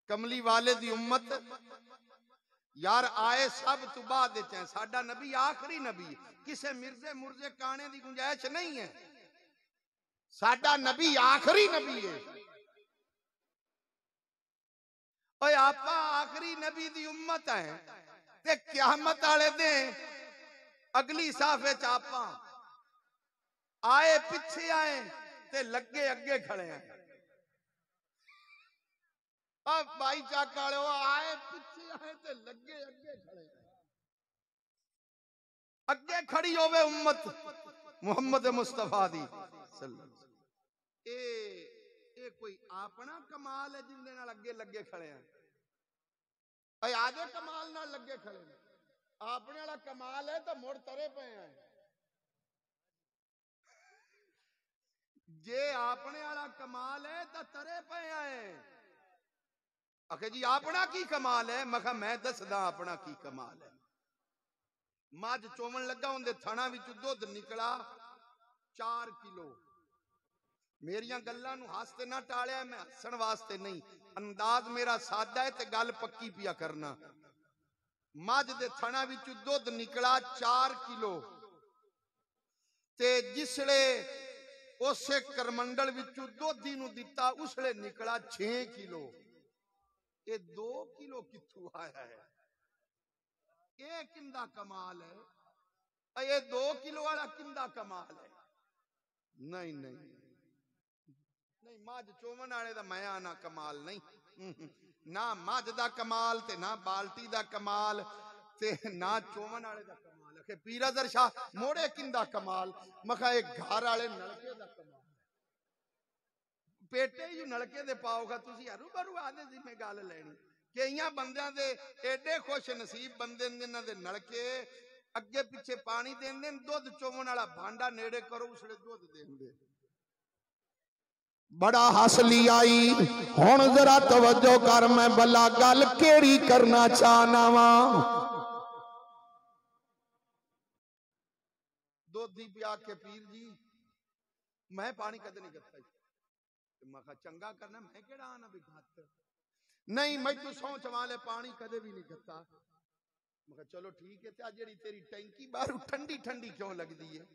कमली वाले दी उम्मत यार आए सब तू बाद है, साडा नबी आखिरी नबी, किसे मिर्जे मुर्जे काने दी गुंजाइश नहीं है, साडा नबी आखिरी नबी है। ओए आपा आखिरी नबी दी उम्मत है ते क़यामत वाले दिन अगली साफे च आपा आए पिछे आए ते लगे अगे खड़े हैं। अब भाई चाक वाले आए पिछे आए ते लगे अगे खड़े हैं। अगे खड़ी होवे उम्मत मुहम्मद मुस्तफा दी सल्लल्लाहु। ए कोई अपना कमाल है जिंदे नाल अगे लगे खड़े हैं? आदे कमाल नाल लगे खड़े हैं, अपने वाला कमाल है तो मुड़ तरे पे हैं। जे अपने वाला कमाल है तो तरे पे आए। आखे जी अपना की कमाल है? मैं कहा मैं दसदा अपना की कमाल है। मझ चोवन लगा, उनके थणा विच दुध निकला 4 किलो। मेरिया गल्लां नूं हसते ना टालिया, मैं हसन वास्ते नहीं, अंदाज मेरा सादा है ते गल पक्की पिया करना। मझ दे थणा विच दुध निकला 4 किलो ते जिसले उसे करमंडल विचों दुध नूं दिता उसले निकला 6 किलो। ये 2 किलो कित्थों आया है? ये किंदा कमाल है? ये 2 किलो वाला किंदा कमाल है? नहीं नहीं नहीं, मझ चोवन वाले दा मैं आना कमाल नहीं। ना मझ दा कमाल ते ना बाल्टी दा कमाल ते ना चोवन वाले दा कमाल। आखे पीरादर शाह मोड़े किंदा कमाल? मखा एक घर वाले नलके दा कमाल। पेटे ही नलके दे पाओगा तुसी हरू बरू आदे जिम्मे गल लेनी। कईयां बंदियां दे एडे खुश नसीब बंदे जिन्हां दे नलके अगे पिछे पानी देंदे, दुध चोवन वाला भांडा नेड़े करो उसले दुध देंदे। बड़ा हस ली आई। हुण जरा तवज्जो कर, मैं भला गल केड़ी करना चाहना वा। दोधी पिया के पीर जी मैं पानी कदे नहीं गत्ता। मैं कहा चंगा करना, मैं केड़ा आना भी गत नहीं, मैं तू सौ चवाले पानी कदे भी नहीं गत्ता। मैं कहा चलो ठीक है, ते जेड़ी तेरी टैंकी बाहर ठंडी ठंडी क्यों लगदी है?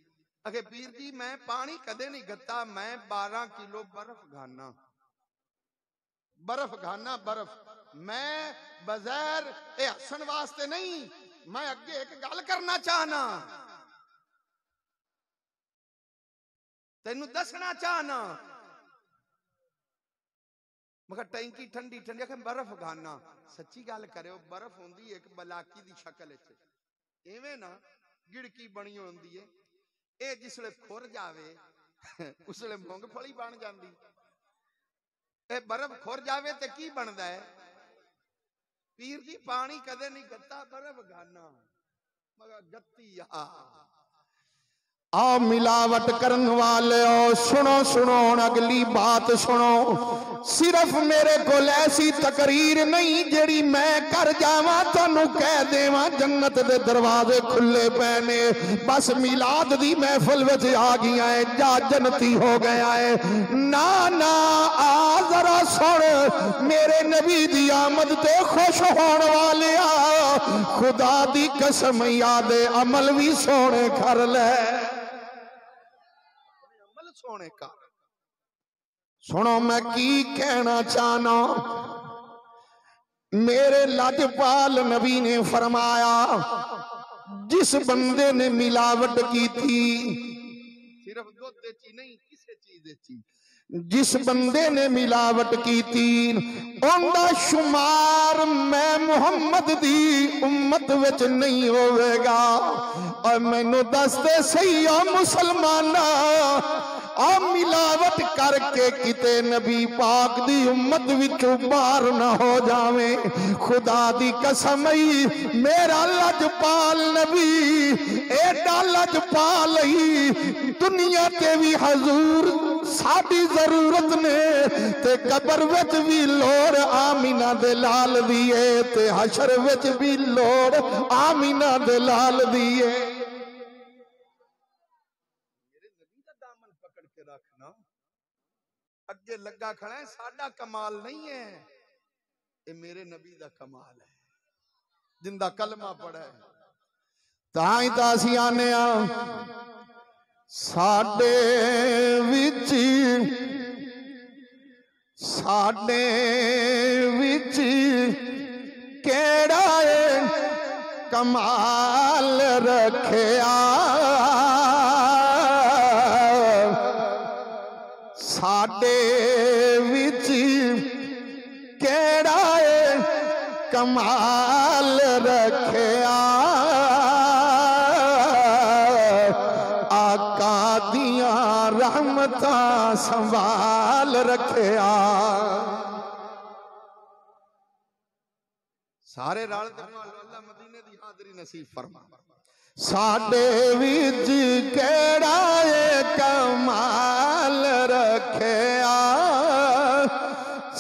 अगे पीर जी मैं पानी कदे नहीं गत्ता, मैं 12 किलो बर्फ घाना, बर्फ घाना बर्फ। मैं बगैर ए हसन वास्ते नहीं, मैं अगे एक गल करना चाहना, तेनू दसना चाहना। मगर टैंकी ठंडी ठंडी, आखे बर्फ घाना। सच्ची गल करो, बर्फ होंदी एक बलाकी दी शक्ल च, इवें ना गिड़की बनी होंदी है। ए जिसले खुर जावे उसले मूंगफली बन जाती। ए बर्फ खुर जावे ते की बनता है? पीर जी पानी कदे नहीं गत्ता, बर्फ घाना। मगर गत्ती आ मिलावट करन वाले सुनो सुनो, अगली बात सुनो। सिर्फ मेरे को ऐसी तकरीर नहीं जेड़ी मैं कर जावा तुहानू कह देवा जन्नत दे दरवाजे खुले पे ने, बस मिलाद दी महफिल विच आ गया है जा जन्नती हो गया है। ना ना आ जरा सुन, मेरे नबी दी आमद ते खुश होने वाले आ, खुदा दी कसम याद अमल भी सोने कर ले, सोने का। सुनो मैं की कहना चाहना। मेरे लाजपाल नबी ने फरमाया जिस बंदे ने मिलावट की थी सिर्फ दुध च नहीं किसी चीज च। जिस बंदे ने मिलावट की तीन उनका शुमार मैं मुहम्मद दी उम्मत विच नहीं होवेगा। और मैनू दस दे सही आ मुसलमाना आ मिलावट करके किते नबी पाक दी उम्मत विचों बाहर न हो जावे। खुदा दी कसम ही मेरा लजपाल नबी एडा लजपाल ही दुनिया ते भी हजूर साडी जरूरत ने ते कबर विच भी लोड़ आमीना दे लाल दी है ते हशर विच भी लोड़ आमीना दे लाल दी है। अगे लगा खड़ा है साडा कमाल नहीं है ये मेरे नबी दा कमाल है जिंदा कलमा पढ़ा है। ताई तासी आने साडे विच केड़ा कमाल रखिया साडे विच केड़ा कमाल रखिया आका दिया रहमतां संभाल रखिया। सारे राल अल्लाह मदीने दी हाज़री नसीब फरमा। साडे विच केड़ा कमाल रखिया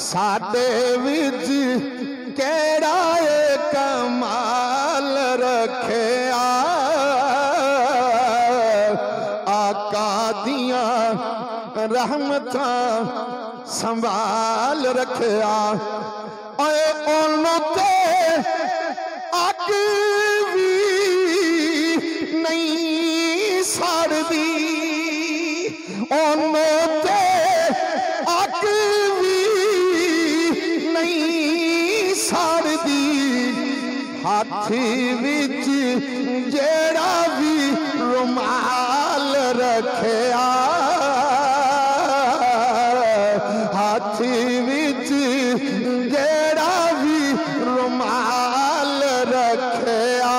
साडे विच केड़ा कमाल रखिया आका दिया रहमतां संभाल रखिया। ओए ओनू ते अग भी नहीं सड़दी ओनू ते अग भी नहीं सड़दी हाथ विच जेड़ा भी रुमाल रखिया हाथ विच जेड़ा भी रुमाल रखिया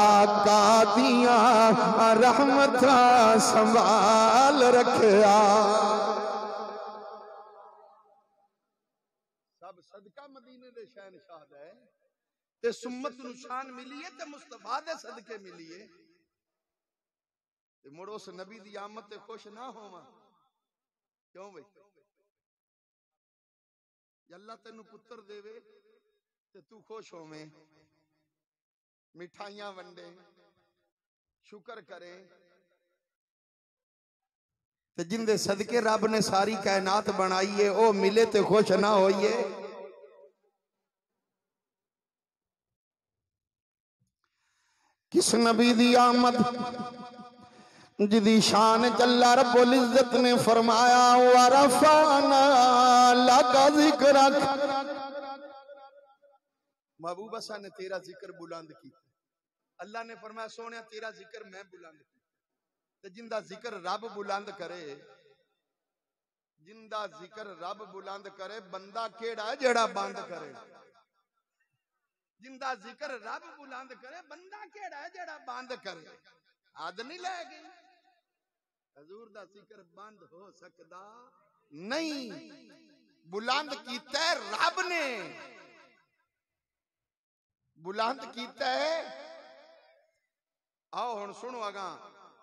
आका दिया रहमतां संभाल रखिया। सब सदका मदीने दे शहनशाह दा है ते सुम्मत नूं शान मिली है ते मुस्तफा दे सदके मिली है ते मुड़ उस नबी दी आमद ते खुश ना होवा क्यों भाई अल्लाह तेनू पुत्र देवे ते तू खुश होवे मिठाइयां वंडे शुक्र करे ते जिंदे सदके रब ने सारी कायनात बनाई है ओ मिले ते खुश ना होइए। किस नबी दी आमद जिदी शान अल्लाह रब्बुल इज्जत ने फरमाया वरफाना लका जिक्रक महबूब असा ने तेरा जिक्र बुलंद किया। अल्लाह ने फरमाया सोने तेरा जिक्र मैं बुलंद किया ते जिंदा जिक्र रब बुलंद करे जिंदा जिक्र रब बुलंद करे बंदा केड़ा है जेड़ा बंद करे जिंदा जिक्र रब बुलंद करे बंदा केड़ा है जेड़ा बंद करे आद नहीं ले गई हजूर दा जिक्र बंद हो सकदा नहीं बुलंद कीता है रब ने बुलंद कीता है। आओ हुण सुनो अगा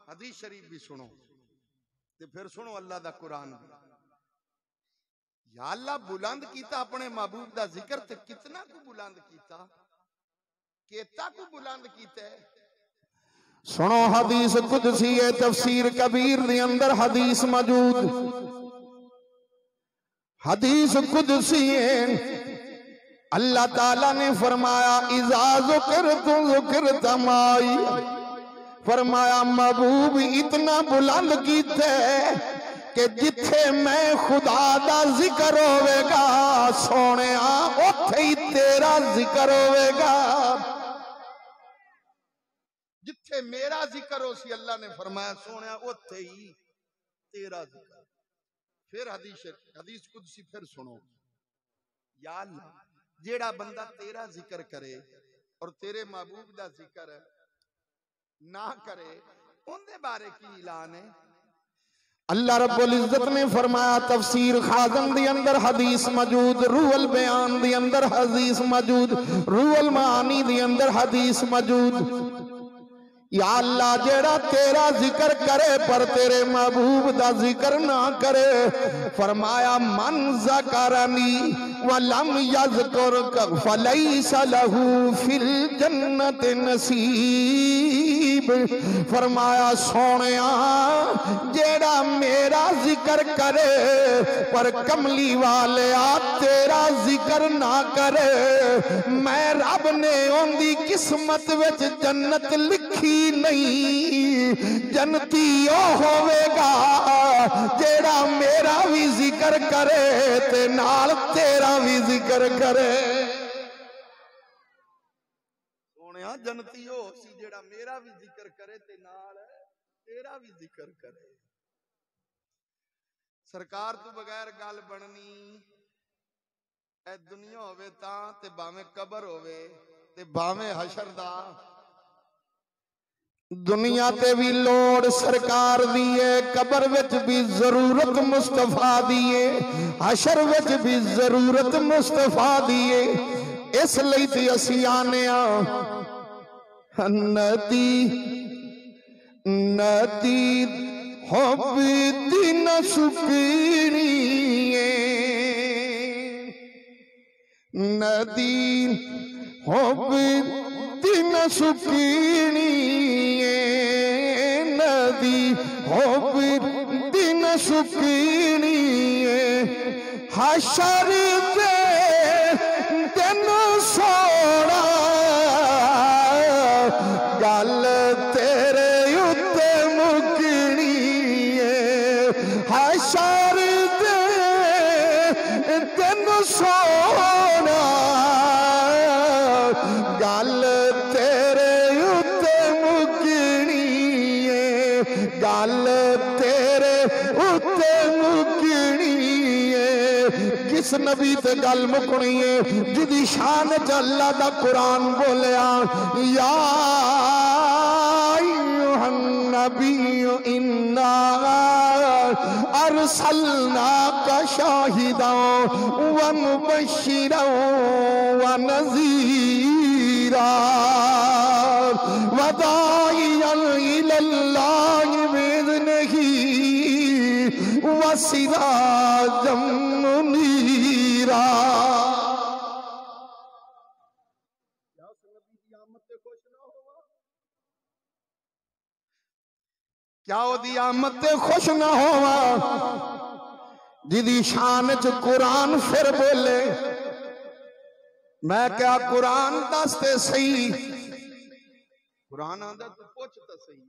हदीस शरीफ भी सुनो ते फिर सुनो अल्लाह दा कुरान भी। या अल्लाह बुलंद कीता अपने महबूब दा जिक्र ते कितना को बुलंद कीता केता को बुलंद कीता है। सुनो हदीस कुदसी है तफसीर कबीर दे अंदर हदीस मौजूद हदीस कुदसी है अल्लाह ताला ने फरमाया इज़ा ज़ुकिरतु ज़ुकिरत माई फरमाया महबूब इतना बुलंद कीते कि जिथे मैं खुदा दा जिक्र होवेगा सोने उथे ही तेरा जिक्र होवेगा। जिथे मेरा जिक्र हो सी, अल्लाह ने फरमाया सोने उत्थे ही तेरा जिक्र। फिर हदीस कुदसी फिर सुनो, या अल्लाह जेड़ा बंदा तेरा जिक्र करे और तेरे महबूब दा जिक्र ना करे, उनके बारे की ऐलान है? अल्लाह रब्बुल इज्जत ने फरमाया, तफसीर खाज़न दी अंदर हदीस मौजूद, रूहुल बयान दी अंदर हदीस मौजूद, रूहुल मानी दी अंदर हदीस मौजूद। या अल्लाह जेड़ा तेरा जिक्र करे पर तेरे महबूब दा जिक्र ना करे, फरमाया मन ज़करनी वलम यज़कुरक फलैसा लहू फिल जन्नत नसीब। फरमाया सोनिया जेड़ा मेरा जिक्र करे पर कमली वाले तेरा जिक्र ना करे, मैं रब ने उनकी किस्मत विच जन्नत लिखी नहीं। जन्नती ओ होवेगा जेड़ा मेरा भी जिक्र करे ते नाल तेरा भी जिक्र करे। सोनिया जन्नती ओ सी जेड़ा मेरा भी जिक्र करे ते नाल तेरा भी जिक्र करे। सरकार तो बगैर गल बननी, ए दुनिया होवे तां ते भावें कबर होवे ते भावें हशर दा। दुनिया ते भी लोड़ सरकार दी है, कबर विच भी जरूरत मुस्तफा दी है, हशर विच भी जरूरत मुस्तफा दी है। इसलिए ते असीं आने नदी नदी हुब दी न सुकनी नदी हुब दिन सुकनी नदी हुब दिन सुकनी हशर दे दिन सोना गल तेरे उत्ते मुकनी हशर दे दिन सोना गल तेरे उत्ते मुकनी गल तेरे उत्ते मुकनी। किस नबी ते गल मुकनी है जिदी शान च अल्लाह दा कुरान बोलिया, या अय्युहन नबी इन्ना अरसलनाका शाहिदन व मुबश्शिरन व नज़ीरा व दाइयन इलल्लाहि बिइज़निही व सिराजम मुनीरा। क्या ओदी आमद ते खुश ना होवा जिदी शान च कुरान फिर बोले। मैं क्या कुरान दसते सही, कुरान आंदा तू पुछ तो सही।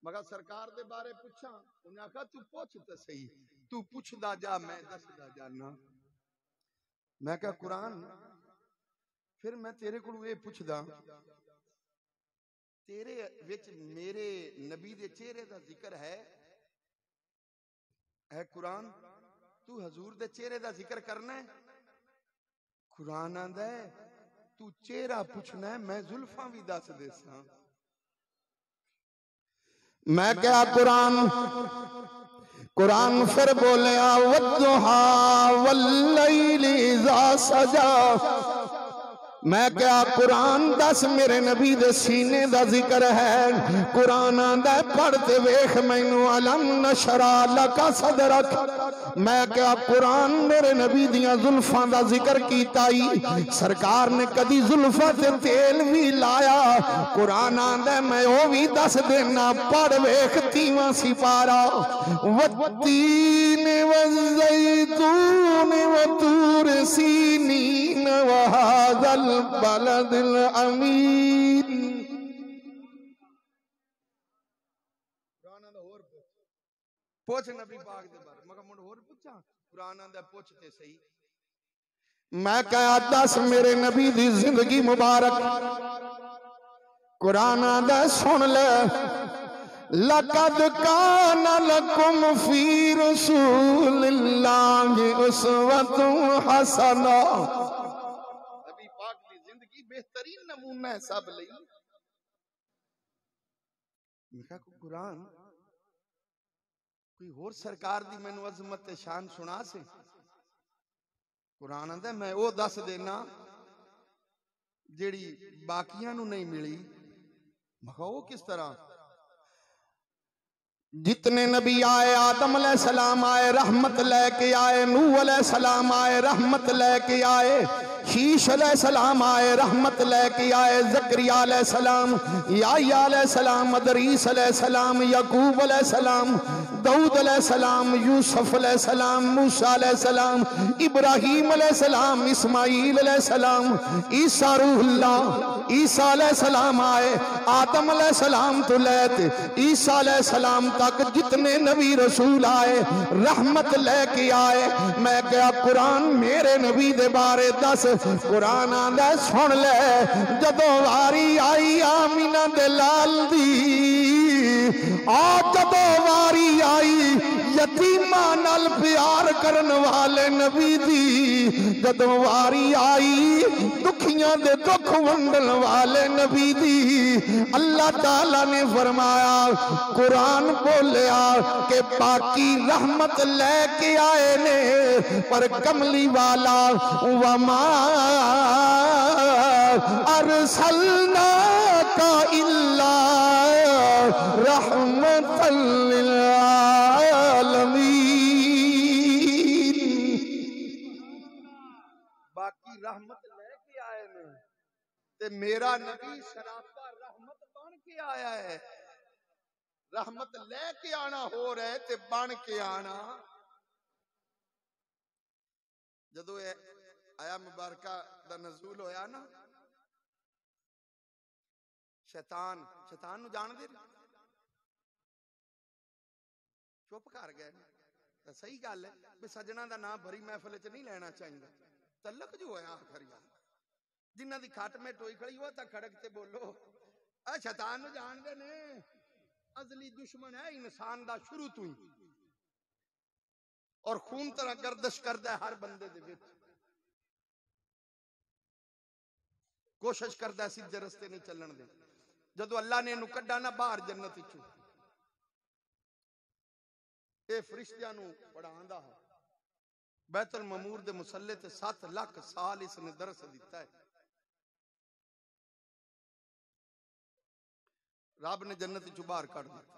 मगर सरकार दे बारे पूछा, उन्हें आखा तू पुछ तो सही, तू पुछदा जा मैं दसदा जाना। मैं क्या कुरान, फिर मैं तेरे को ये पुछदा, तेरे विच मेरे नबी दे चेहरे दा जिक्र है कुरान? तू हजूर दे चेहरे दा जिक्र करना है? कुरान आंदा है तू चेहरा पूछना है, मैं जुल्फां भी दस देसा। मैं क्या कुरान कुरान फिर बोलिया, वद्दुहा वल्लैलि इज़ा सजा। मैं क्या कुरान दस मेरे नबी दे सीने दा जिक्र है। कुरान आंदा पढ़ते वेख मैनू, अलम नशरा लका सदरक। मैं क्या कुरान मेरे नबी दियां जुल्फां दा जिक्र कीता ही, सरकार ने कदी जुल्फां ते तेल भी लाया। कुरान आंदा मैं ओ भी दस देना, पढ़ वेख 30वां सिपारा। वत्तीन वज़ैतून वतूर सीनीन वहाज़ल बलदिल अमीन। पूछ नबी पाक दे बारे, मगर मुंड होर पूछा। कुरान आंदा पूछते सही। मैं क्या दस मेरे नबी दी जिंदगी मुबारक कुरान दा सुन ले लक़द कान लकुम फी रसूलिल्लाहि उसवतुन हसना। नबी पाक दी जिंदगी बेहतरीन नमूना है सब लई। मैं कहा कुरान कोई होर सरकार दी मैनू अजमत ते शान सुना से। कुरान आंदा मैं वो दस देना जेड़ी बाकियां नू नहीं मिली। मैं कहा वो किस तरह? जितने नबी आए, आदम अलैहिस्सलाम आए रहमत लेके आए, नूह अलैहिस्सलाम आए रहमत लेके आए, शीश अलैहिस्सलाम आए रहमत लेके आए, ज़करिया अलैहिस्सलाम, याह्या अलैहिस्सलाम, अदरीस अलैहिस्सलाम, याकूब अलैहिस्सलाम, दाऊद अलैहिस्सलाम, यूसुफ अलैहिस्सलाम, मूसा अलैहिस्सलाम, इब्राहीम अलैहिस्सलाम, इस्माईल अलैहिस्सलाम, ईसा रूहुल्लाह, ईसा अलैहिस्सलाम आए। आदम अलैहिस्सलाम तो लेते ईसा अलैहिस्सलाम तक जितने नबी रसूल आए रहमत लेके आए। मैं क्या कुरान मेरे नबी दे बारे दस। कुरान आंदा सुन ले जदों वारी आई आमीना दे लाल दी, आ जदों वारी आई यतीमा नाल प्यार करन वाले नबी दी, जदों वारी आई दुखियां दे दुख वंडन वाले नबी दी, अल्लाह ताला ने फरमाया कुरान बोलिया कि बाकी रहमत लेके आए ने पर कमली वाला वमा अरसलना का इल्ला रहमतल लिल आलमीन। बाकी रहमत लेके आए ने ते मेरा नबी शराफा रहमत बन के आया है। रहमत लेके आना हो रहा है ते बन के आना। जदों आया मुबारका दा नज़ूल होया ना, शैतान नू जान दे चुप कर गए। तो सही गल है भी सजना का नाम भरी महफिल च नहीं लेना चाहिए। तलक जो होया आखिर यार जिन्हां दी खट में टोई खड़ी हो तां खड़क ते बोलो आ शैतान नू जान दे ने अजली दुश्मन है इंसान दा शुरू तो ही और खून तरह गर्दिश करता है हर बंदे दे विच। कोशिश करता है सीधे रस्ते नहीं चलन दे। जदों अल्लाह ने इनू कड्डा ना बाहर जन्नत विचों ये फरिश्तियां नू पढ़ांदा है। बैतुल ममूर दे मुसल्ले ते 7 लाख साल इसने दरस दिता है। रब ने जन्नत चो बाहर कढ़ दिता।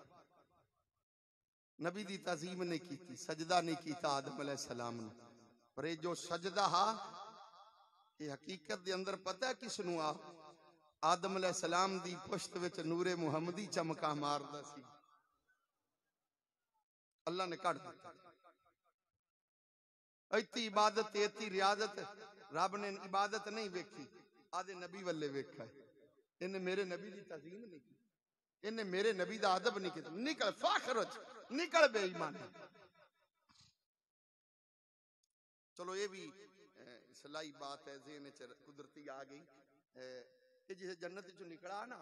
नबी दी ताजीम नहीं की, सजदा नहीं किया आदम अलैहिस्सलाम ने। पर ये जो सजदा हा ये हकीकत दे अंदर पता है किस नू आ? आदम अलैहिस्सलाम दी पुश्त विच नूरे मुहम्मदी चमका मारदा सी। अल्लाह ने कढ़ दिता। इतनी इबादत इतनी रियाजत रब ने इबादत नहीं वेखी, आदे नबी वाले वेखा है। इन्हें मेरे नबी की ताजीम नहीं की, इन्हें मेरे नबी का अदब नहीं किया। निकल फाखर निकल बेईमान। चलो ये भी सलाई बात है, ज़हन कुदरती आ गई कि जिसे जन्नत चो निकला ना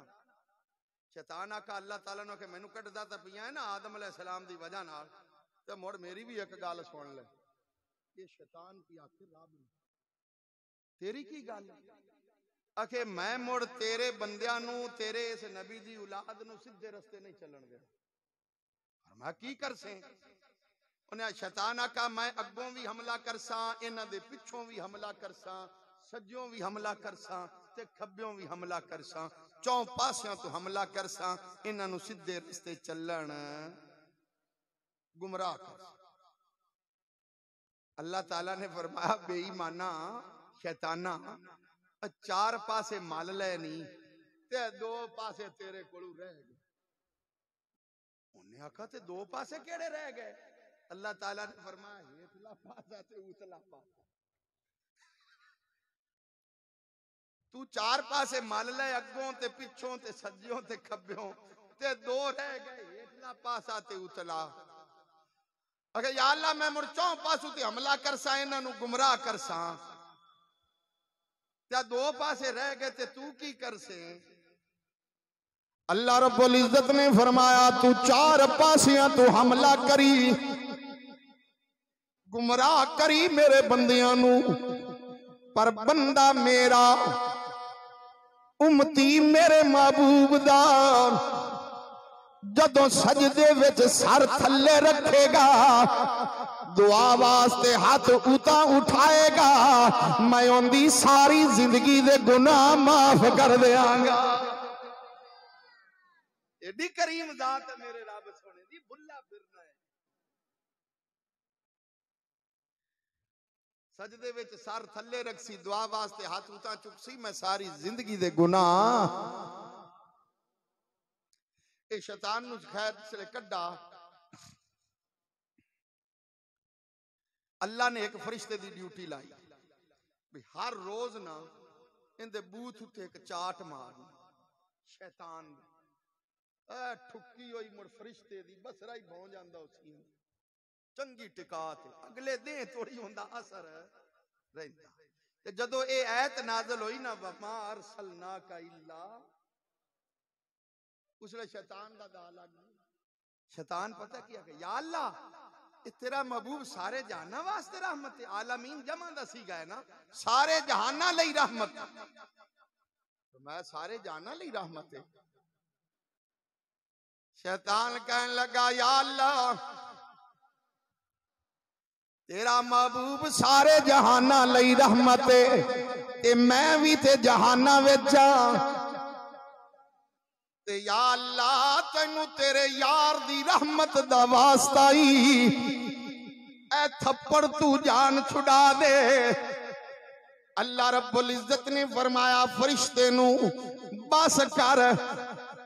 शैतान आका अल्लाह ताला ने कि मैनू कढ़दा तां पिया है ना आदम अलैहिस्सलाम दी वजह नाल, ते मुड़ मेरी भी एक गल सुन ले। ये शैतान की आखिर रब ने तेरी की गल आखे मैं मुड़ तेरे बंदियां नू तेरे इस नबी दी औलाद नू सीधे रस्ते नहीं चलन दे। मैं की कर से उन्हें शैतान आका मैं अगों भी हमला करसा, इन्हां दे पिछों भी हमला करसा, सज्जों भी हमला करसा ते खब्बियों भी हमला करसा, चौं पासियां तो हमला करसा, इन्हां नू सीधे रस्ते चलन गुमराह कर। अल्लाह ताला ने फरमाया बेईमाना शैताना 4 पासे मल लेनी ते 2 पासे तेरे कोलू रह गए। उन्हें आखा ते 2 पासे केड़े रह गए? अल्लाह ताला ने फरमाया हेठला पासा ते उतला पासा। तू 4 पासे मल ले अगों ते पिछों ते सज्जों ते खब्बियों ते 2 रह गए हेठला पासा ते उतला। अगर या अल्लाह मैं मुड़ 4 पासों ते हमला करसा, इन्हां नू गुमराह करसा, त्या 2 पासे रह गए ते तू की कर से? अल्लाह रब्बुल इज्जत ने फरमाया तू चार पासियां तू हमला करी, गुमराह करी मेरे बंदियां नू, पर बंदा मेरा उम्मती मेरे महबूब दा जदों सजदे विच सर थल्ले रखेगा, दुआ वास्ते हाथ उता उठाएगा, मैं उनकी सारी जिंदगी दे गुनाह माफ कर देंगा। एडी करीम जात है मेरे रब सोने दी, भुल्ला फिरना है। सजदे विच सर थल्ले रखसी, दुआ वास्ते हाथ उता चुकसी, मैं सारी जिंदगी दे गुनाह। ये शैतान नु खैर से कड्डा, अल्लाह ने एक फरिश्ते दी ड्यूटी लाई भी हर रोज ना इनदे बूथ उत्ते एक चाट मारनी। शैतान ठुक्की होई मुड़ फरिश्ते दी बसरा ही भौं जांदा उसी चंगी टिका ते अगले दिन थोड़ी होंदा असर रहिंदा। ते जदों ए आयत नाज़िल होई ना वमा अरसलनाका इल्ला, उसले शैतान दा दा लग गया। शैतान पता क्या कि या अल्लाह तेरा महबूब सारे जहाना वास्ते रहमत है, आलमीन जमा दा सीगा है ना, सारे जहाना लई रहमत, तो मैं सारे जहाना लई रहमत है। शैतान कहने लगा या अल्लाह तेरा महबूब सारे जहाना लई रहमत है, ते मैं भी ते जहाना विच ते या अल्लाह तैनू तेरे यार दी रहमत दा वास्ता ही ए थप्पड़ तू जान छुड़ा दे। अल्लाह रब्बुल इज्जत ने फरमाया फरिश्ते नू बस कर,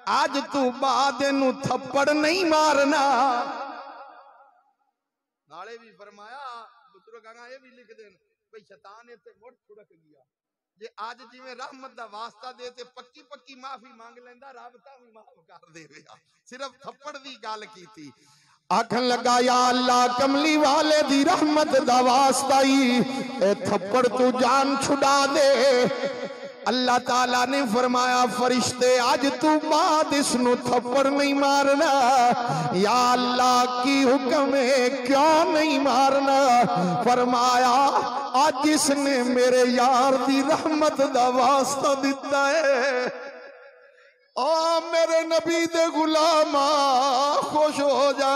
आज तू बाद नू थप्पड़ नहीं मारना। नाले भी फरमाया बुजुर्गां ये भी लिख देन भाई शैतान इत्थे मुड़ छुड़क गया, जे आज जिवें रहमत दा वास्ता दे ते पक्की पक्की माफी मांग लेंदा, रब तां भी माफ कर देवेगा, सिर्फ थप्पड़ दी गल कीती। आखन लगा या अल्लाह कमली वाले दी रहमत दा वास्ता ही ए थप्पड़ तू जान छुड़ा दे। अल्लाह ताला ने फरमाया फरिश्ते आज तू बाद इसनु थप्पड़ नहीं मारना। या अल्लाह की हुक्म है क्यों नहीं मारना? फरमाया आज इसने मेरे यार दी रहमत दा वास्ता दिता है। ओ मेरे नबी दे गुलामा खुश हो जा,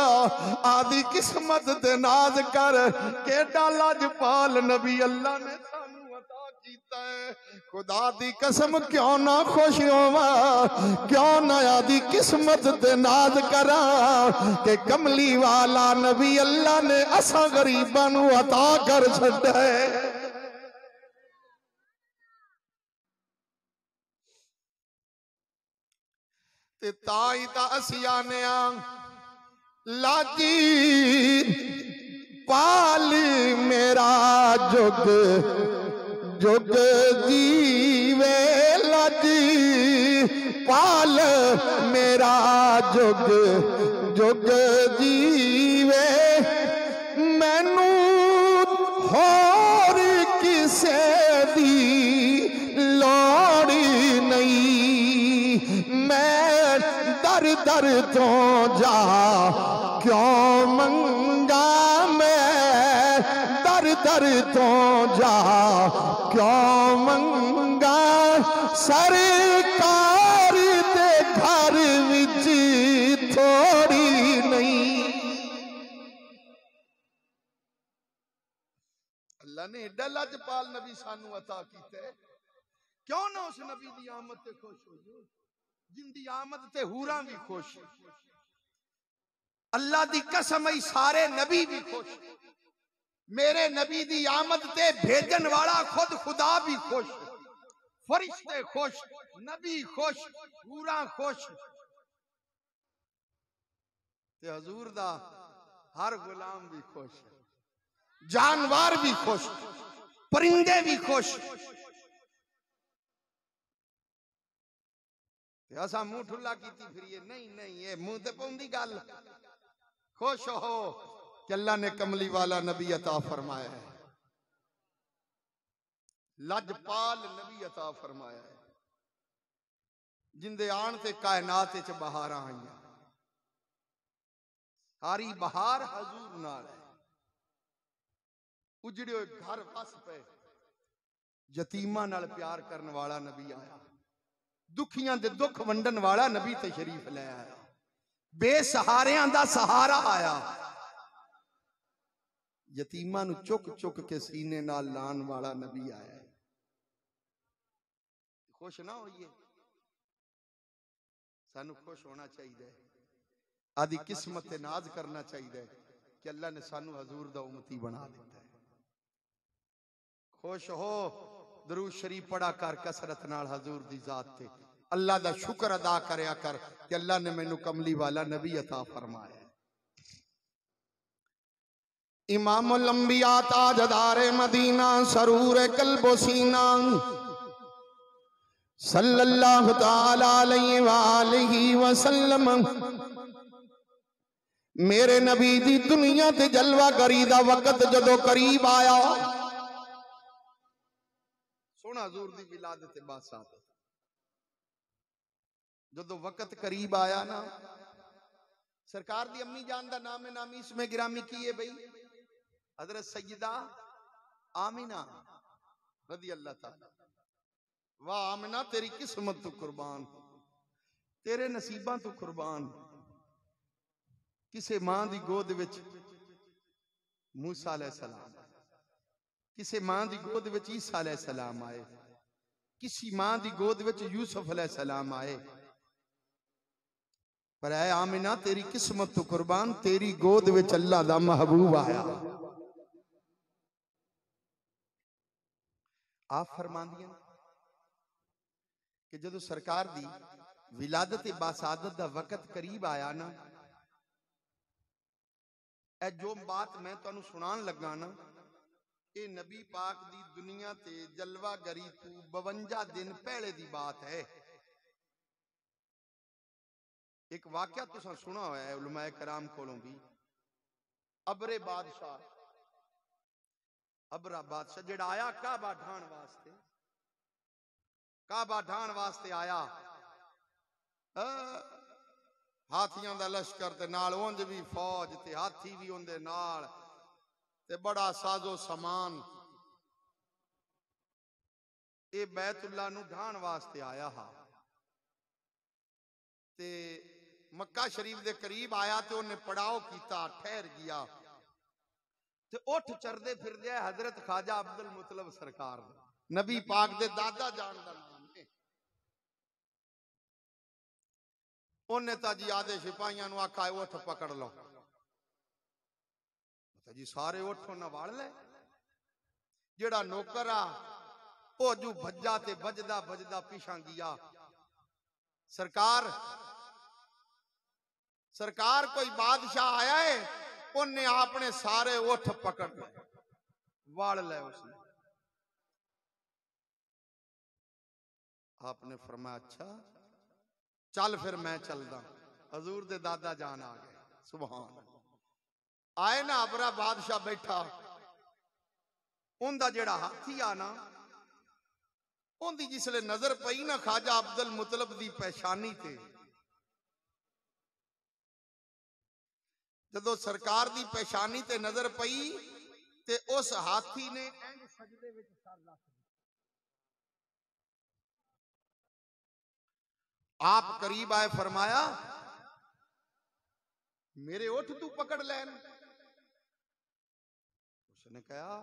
आदि किस्मत ते नाज कर, केडा लजपाल नबी अल्लाह ने सानू अता कीता है। खुदा दी कसम क्यों ना खुश होवा, क्यों ना आदि किस्मत ते नाज करा के कमली वाला नबी अल्लाह ने असा गरीबां नू अता कर छड्या है। ताई ता असी आने लाजी पाल मेरा जुग जुग जीवे, लाजी पाल मेरा जुग जुग जीवे, मैनू होर किसे दी लोड़ नहीं, मैं दर दर तो जा क्यों मंगा, मैं दर दर तो जा क्यों मंगा, सरकार दे घर विच थोड़ी नहीं। अल्लाह ने एडा लजपाल नबी सानू अता कीता है, क्यों ना उस नबी दी आमद ते खुश हो, जिंदी आमद ते हूरां भी खुश। अल्लाह दी कसम है सारे नबी भी खुश, मेरे नबी दी आमद ते भेजन वाला खुद खुदा भी खुश, फरिश्ते खुश, नबी खुश, हूरां खुश, ते हजूर दा हर गुलाम भी खुश, जानवर भी खुश, परिंदे भी खुश। असा मुंह ठुला कीती फिरिए, नहीं नहीं ये मुंह ते पौंदी गल। खुश हो कि अल्लाह ने कमली वाला नबी अता फरमाया है, लजपाल नबी अता फरमाया है। जिंदे आन ते कायनात च बहारां आईयां। सारी बहार हजूर नाल है। उजड़े हुए घर वस पे यतीमां नाल प्यार करने वाला नबी आया। दुखियां दे दुख वंडन वाला नबी तशरीफ ले आया। बेसहारियां दा सहारा आया। यतीमां नूं चुक चुक के सीने नाल लान वाला नबी आया। खुश ना होइए, सानू खुश होना चाहिए। आदि किस्मत ते नाज करना चाहिए कि अल्लाह ने सानू हजूर दा उम्मती बना दिता है। खुश हो, दरूद शरीफ पढ़ा कर कसरत नाल हजूर दी जात ते अल्लाह दा शुक्र अदा करया कर कि अल्लाह ने मैनू कमली वाला नबी अता फरमाया। इमामुल अंबिया ताजदारे मदीना सरूर कल्बो सीना सल्लल्लाहु ताला अलैहि वसल्लम मेरे नबी दी दुनिया ते जलवा करी दा वक्त जदों करीब आया। सुन हजूर दी विलादत बासात जदों वक्त करीब आया ना, सरकार दी अम्मी जान दा नाम नामी इसमें गिरामी की है भाई, हजरत सैयदा आमिना रज़ी अल्लाह ताला। वाह आमिना तेरी किस्मत तू कुर्बान, तेरे नसीबां तू कुर्बान। किसे मां दी गोद विच मूसा अलैहिस्सलाम, किसे मां दी गोद विच ईसा अलैहिस्सलाम आए, किसी मां दी गोद विच यूसुफ अलैहिस्सलाम आए। पर ऐ आमिना तेरी किस्मत तू कुर्बान, तेरी गोद विच अल्लाह दा महबूब आया। आप फरमांदियां कि जदों सरकार दी विलादत बासादत दा वक्त करीब आया ना, ए जो बात मैं तुहानू सुनान लगा ना, ये नबी पाक दी दुनिया ते जलवा गरी तू 52 दिन पहले दी बात है। एक वाकया तुसा सुना हुआ है उलमाए कराम कोलों भी। अबरे बादशाह, अबरा बादशाह जेड़ा आया काबा ढाण वास्ते, काबा ढाण वास्ते आया। हाथियों का लश्कर ते नाल उंज भी फौज ते हाथी भी उनदे नाल ते बड़ा साजो समान। ये बैतुल्ला नू ढाण वास्ते आया हा ते मक्का शरीफ दे करीब आया ते उन्हें पड़ाव किया, ठहर गया ते उठ चरदे फिरदे हजरत ख्वाजा अब्दुल मुतलब सरकार नबी पाक दे दादा जान दा नाम है। उन्हें तो जी आदे सिपाहियां नू आखा उठ पकड़ लो, जी सारे उठ उन्हें वाल ले। जेड़ा नौकर आ ओ जू भज्जा ते बजदा बजदा पिछा गया। सरकार सरकार कोई बादशाह आया है, उन्हें आपने सारे उठ पकड़ ले वाल ले। उसने आपने फरमाया अच्छा चल फिर मैं चलदा। हजूर दे दादा जान आ गए। सुभान आए ना, अबरा बादशाह बैठा, उनका जेड़ा हाथी आ ना, उनकी जिसले नजर पई ना ख्वाजा अब्दुल मुतलब दी पेशानी ते, जदों सरकार दी पेशानी ते नजर पई ते उस हाथी ने इंज सजदे विच सर रख दिया। आप करीब आए, फरमाया मेरे ओठ तू पकड़ लैन। उसने कहा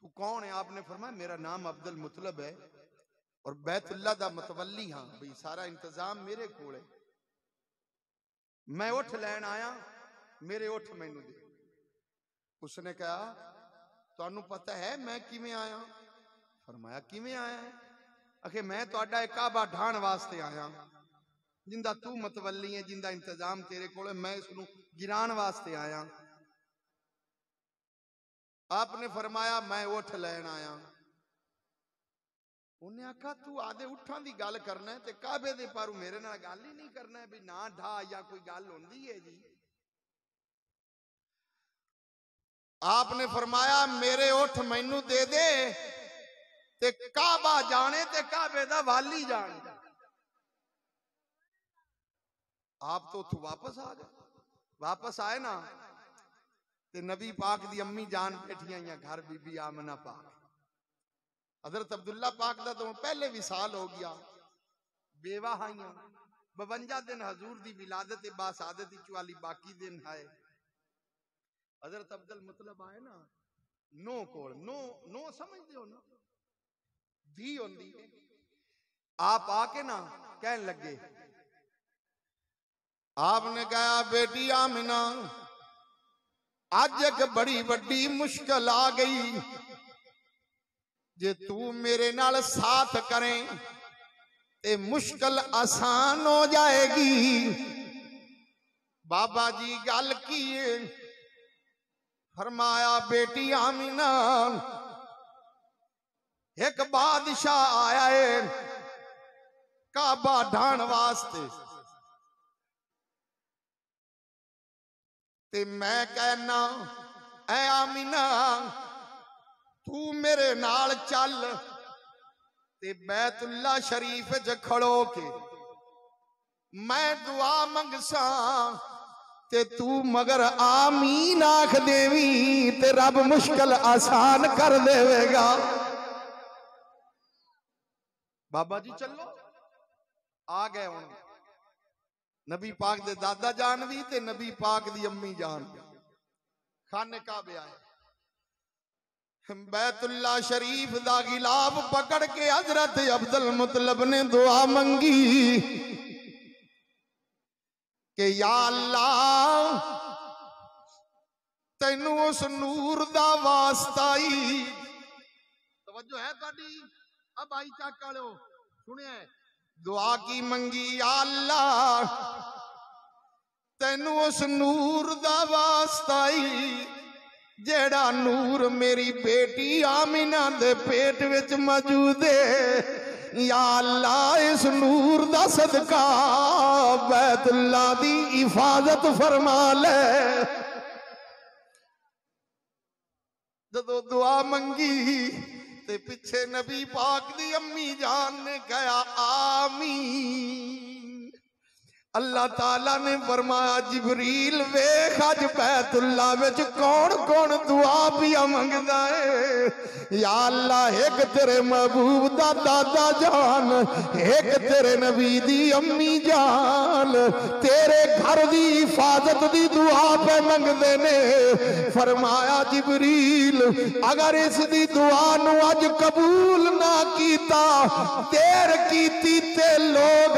तू कौन है? आपने फरमाया मेरा नाम अब्दुल मुतलब है और बैतुल्ला दा मतवली हां, भाई सारा इंतजाम मेरे कोल है, मैं उठ लैन आया, मेरे उठ मैनू दे। उसने कहा तुहानू पता है मैं किवें आया? फरमाया किवें आया है? आखे मैं तुहाडा एक काबा ढाण वास्ते आया, जिंदा तू मतवली है, जिंदा इंतजाम तेरे कोल है, मैं इसनू गिराण वास्ते आया। आपने फरमाया मैं उठ लैन आया। उन्हें आखा तू आदे उठां दी गल करना है ते काबे दे पारू मेरे नाल गल ही नहीं करना है, भी ना ढा या कोई गल होंदी है जी। आपने फरमाया मेरे उठ मैनू दे दे ते ते काबा जाने ते काबे दा वाली जाने। आप तो उथों वापस आ गए। वापस आए ना ते नबी पाक दी अम्मी जान बैठियां या घर बीबी आमना पाक। हजरत अब्दुल्ला पाक दा तो पहले विसाल हो गया, बेवा हाइयां 52 दिन हजूर दी विलादत बासादत वाली बाकी दिन है। हजरत अब्दुल मुतलब आए ना नो कोल, नो नो समझते हो ना, धी होंदी है। आप आके ना कहन लगे, आपने कहा बेटी आमिना आज एक बड़ी बड़ी मुश्किल आ गई, जे तू मेरे नाल साथ करें ते मुश्किल आसान हो जाएगी। बाबा जी गल की है? फरमाया बेटी आमिना एक बादशाह आया है काबा ढाण वास्ते, ते मैं कहना ऐ आमिना तू मेरे नाल चल ते बैतुल्ला शरीफ च खड़ो के मैं दुआ मंगसा ते तू मगर आमीन आख देवी ते रब मुश्किल आसान कर देवेगा। बाबा जी चलो आ गए हुण नबी पाक दे दादा जान भी ते नबी पाक दी अम्मी जान भी खाने काबे आए। बैतुल्ला शरीफ दा गिलाफ पकड़ के हजरत अब्दुल मुतलब ने दुआ मंगी कि या अल्लाह तैनू उस नूर दा वास्ता ही। तवज्जो है तुहाडी? अब आई चक वालो सुनिए दुआ की मंगी, या अल्लाह तैनू उस नूर दा वास्ता ही जेड़ा नूर मेरी बेटी आमिना दे पेट विच मौजूद है। या अल्लाह इस नूर दा सदका बैतुल्ला दी हिफाजत फरमा ले। जदों दुआ मंगी ते पिछे नबी पाक दी अम्मी जान ने कहा आमीन। अल्लाह ताला ने फरमाया जिबरील वेख अज बैतुल्ला विच कौन कौन दुआ पिया मंगदा है। या अल्लाह एक तेरे महबूब दा दादा जान, एक तेरे नबी दी अम्मी जान तेरे घर दी हिफाजत दी दुआ पे मंगदे ने। फरमाया जिबरील अगर इस दी दुआ नु अज कबूल ना कीता देर कीती ते लोग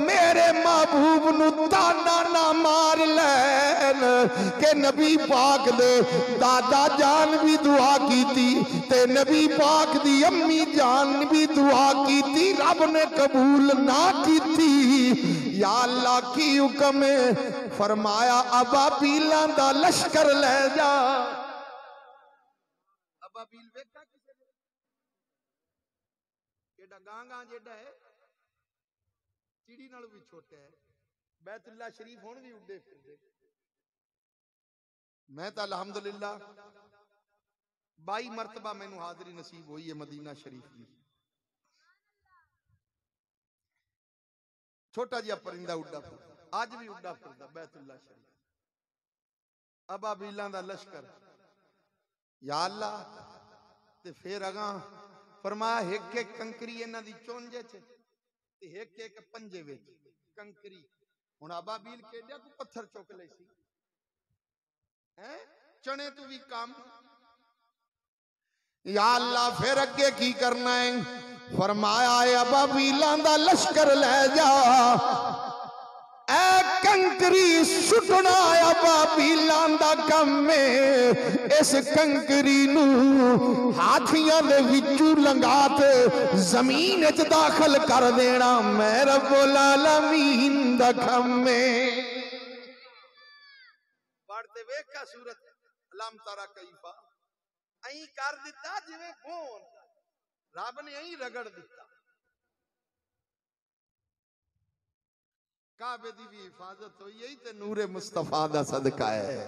मेरे महबूब ताना ना मार लैन के नबी पाक दे दादा जान भी दुआ की थी ते नबी पाक दी अम्मी जान भी दुआ की थी, रब ने कबूल ना की थी। या अल्लाह की हुक्म है फरमाया अबाबीलां दा लश्कर ले जा। अबाबील वेखा किसे ने एडा गांगा जेडा है चिड़ी नालों भी छोटा है। बैतुल्ला शरीफ हुण भी उड्डे फिरदे। मैं तो अल्हम्दुलिल्लाह 22 मरतबा मैनू हाजरी नसीब हुई है मदीना शरीफ की। छोटा जिहा परिंदा उड्डा फिरदा अज भी उड्डा फिरदा बैतुल्ला शरीफ अबाबीलां दा लश्कर। या अल्लाह ते फिर अगा फरमाया एक एक कंकरी इन्हां दी चोंजे च ते एक एक पंजे विच कंकरी। हुण अबाबील केडिया को पत्थर चुक ले सी हैं चने तू भी कम। या अल्लाह फिर अगे की करना है फरमाया अबाबीलां दा लश्कर ले जा ए कंकरी सुटना अबाबीलां दा काम है। इस कंकरी नू हाथियां दे विचू लंघा ते जमीन च दाखिल कर देना मैं रब्बुल आलमीन दा काम है। पढ़ते वेखा सूरत अलम तरा कैफा ऐं कर दिता जिवें गोंद रब ने ऐं रगड़ दिता। काबे दी भी हिफाजत हुई यही ते नूरे मुस्तफा दा सदका है।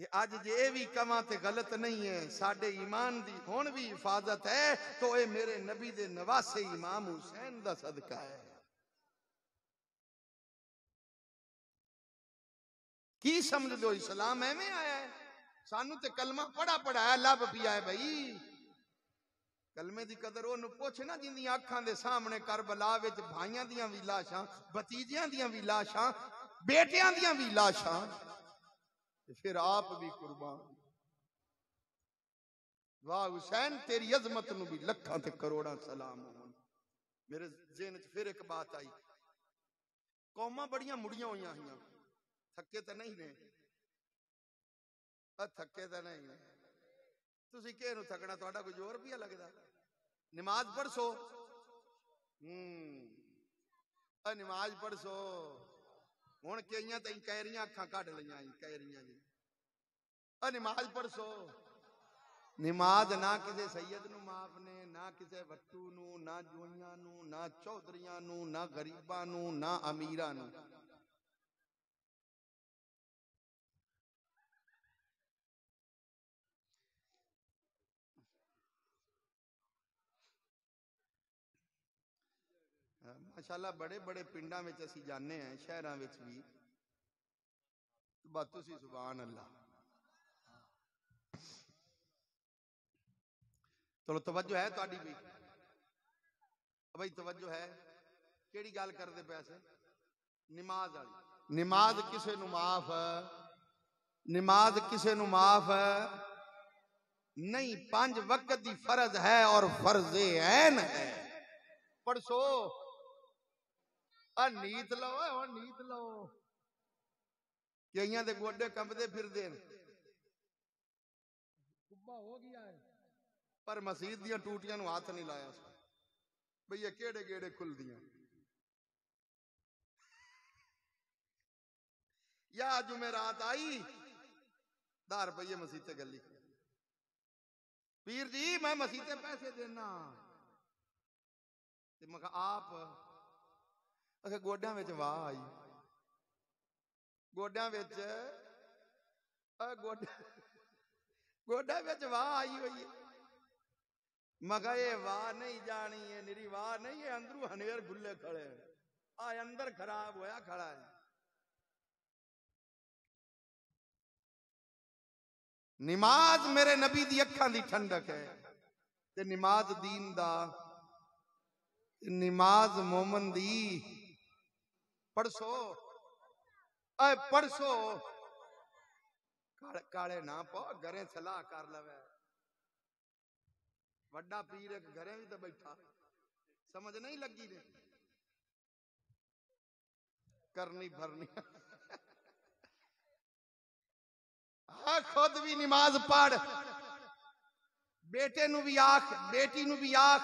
अज जे भी कमा ते गलत नहीं है, साडे ईमान दी हुण भी हिफाजत है, तो ये मेरे नबी दे नवासे इमाम हुसैन दा सदका है। की समझ दो, इस्लाम एवें आया है? सानू ते कलमा पढ़ा पढ़ाया लब पिया है भाई। कलमे दी कदर ओनू पुछ ना जिंदी अखां दे सामने करबला विच भाइयां दियां भी लाशां, भतीजियां दियां भी लाशां, बेटियां दियां भी लाशां, फिर आप भी कुर्बान। वाह हुसैन, तेरी अजमत नू भी लखां ते करोड़ां सलाम होवन। मेरे ज़हन च फिर एक बात आई, कौमां बड़ियां मुड़ियां होइयां हियां, थके तो नहीं ने? थके तो नहीं ने? तुसी किहनू थकना, तुहाडा कोई जोर भी लगदा? नमाज पढ़सो, नमाज पढ़सो। हुण कईयां ताईं कैरियां अखां कढ लईयां कैरियां जी, नमाज पढ़सो। नमाज ना किसी सैयद नू माफ ने, ना किसी वट्टू नू, ना जोइयां नू, ना चौधरियां नू, ना गरीबां नू, ना अमीरां नू। माशाअल्लाह बड़े बड़े पिंडां विच असीं जाने हैं, शहरां विच भी, बस तुसीं सुभान अल्लाह। चलो तवज्जो है तुहाडी भी भाई, तवज्जो है। केड़ी गल करदे पैसे? नमाज वाली। नमाज किसे नू माफ, नमाज किसे नू माफ नहीं। 5 वक्त दी फर्ज है और फर्जे ऐन है। पढ़सो, नीत लो, नीत लो। कईयां दे गोडे कंबदे फिरदे ने, कुब्बा हो गया है, पर मसीत दियां टूटियां नू हाथ नहीं लाया भैया, केड़े गेड़े खुल दियां। या जुमेरात आई, 10 रुपये मसीते गली, पीर जी मैं मसीते पैसे देना, मैं आप गोड्या विच वाह आई, गोड्या विच गोड्या विच वाह आई हुई है। मगर ये वाह नहीं जानी है, निरी वाह नहीं है, अंदरू हनेर खुले खड़े, आ अंदर खराब होया खड़ा है। नमाज मेरे नबी दी अखां दी ठंडक है, ते नमाज दीन दा, नमाज मोमन दी। पढ़सो, पढ़सो, काले ना पो, घरे सलाह कर लवे। वड्डा पीर एक घरे भी तो बैठा, समझ नहीं लगी ने? करनी भरनी खुद भी नमाज पढ़, बेटे नू भी आख, बेटी नू भी आख,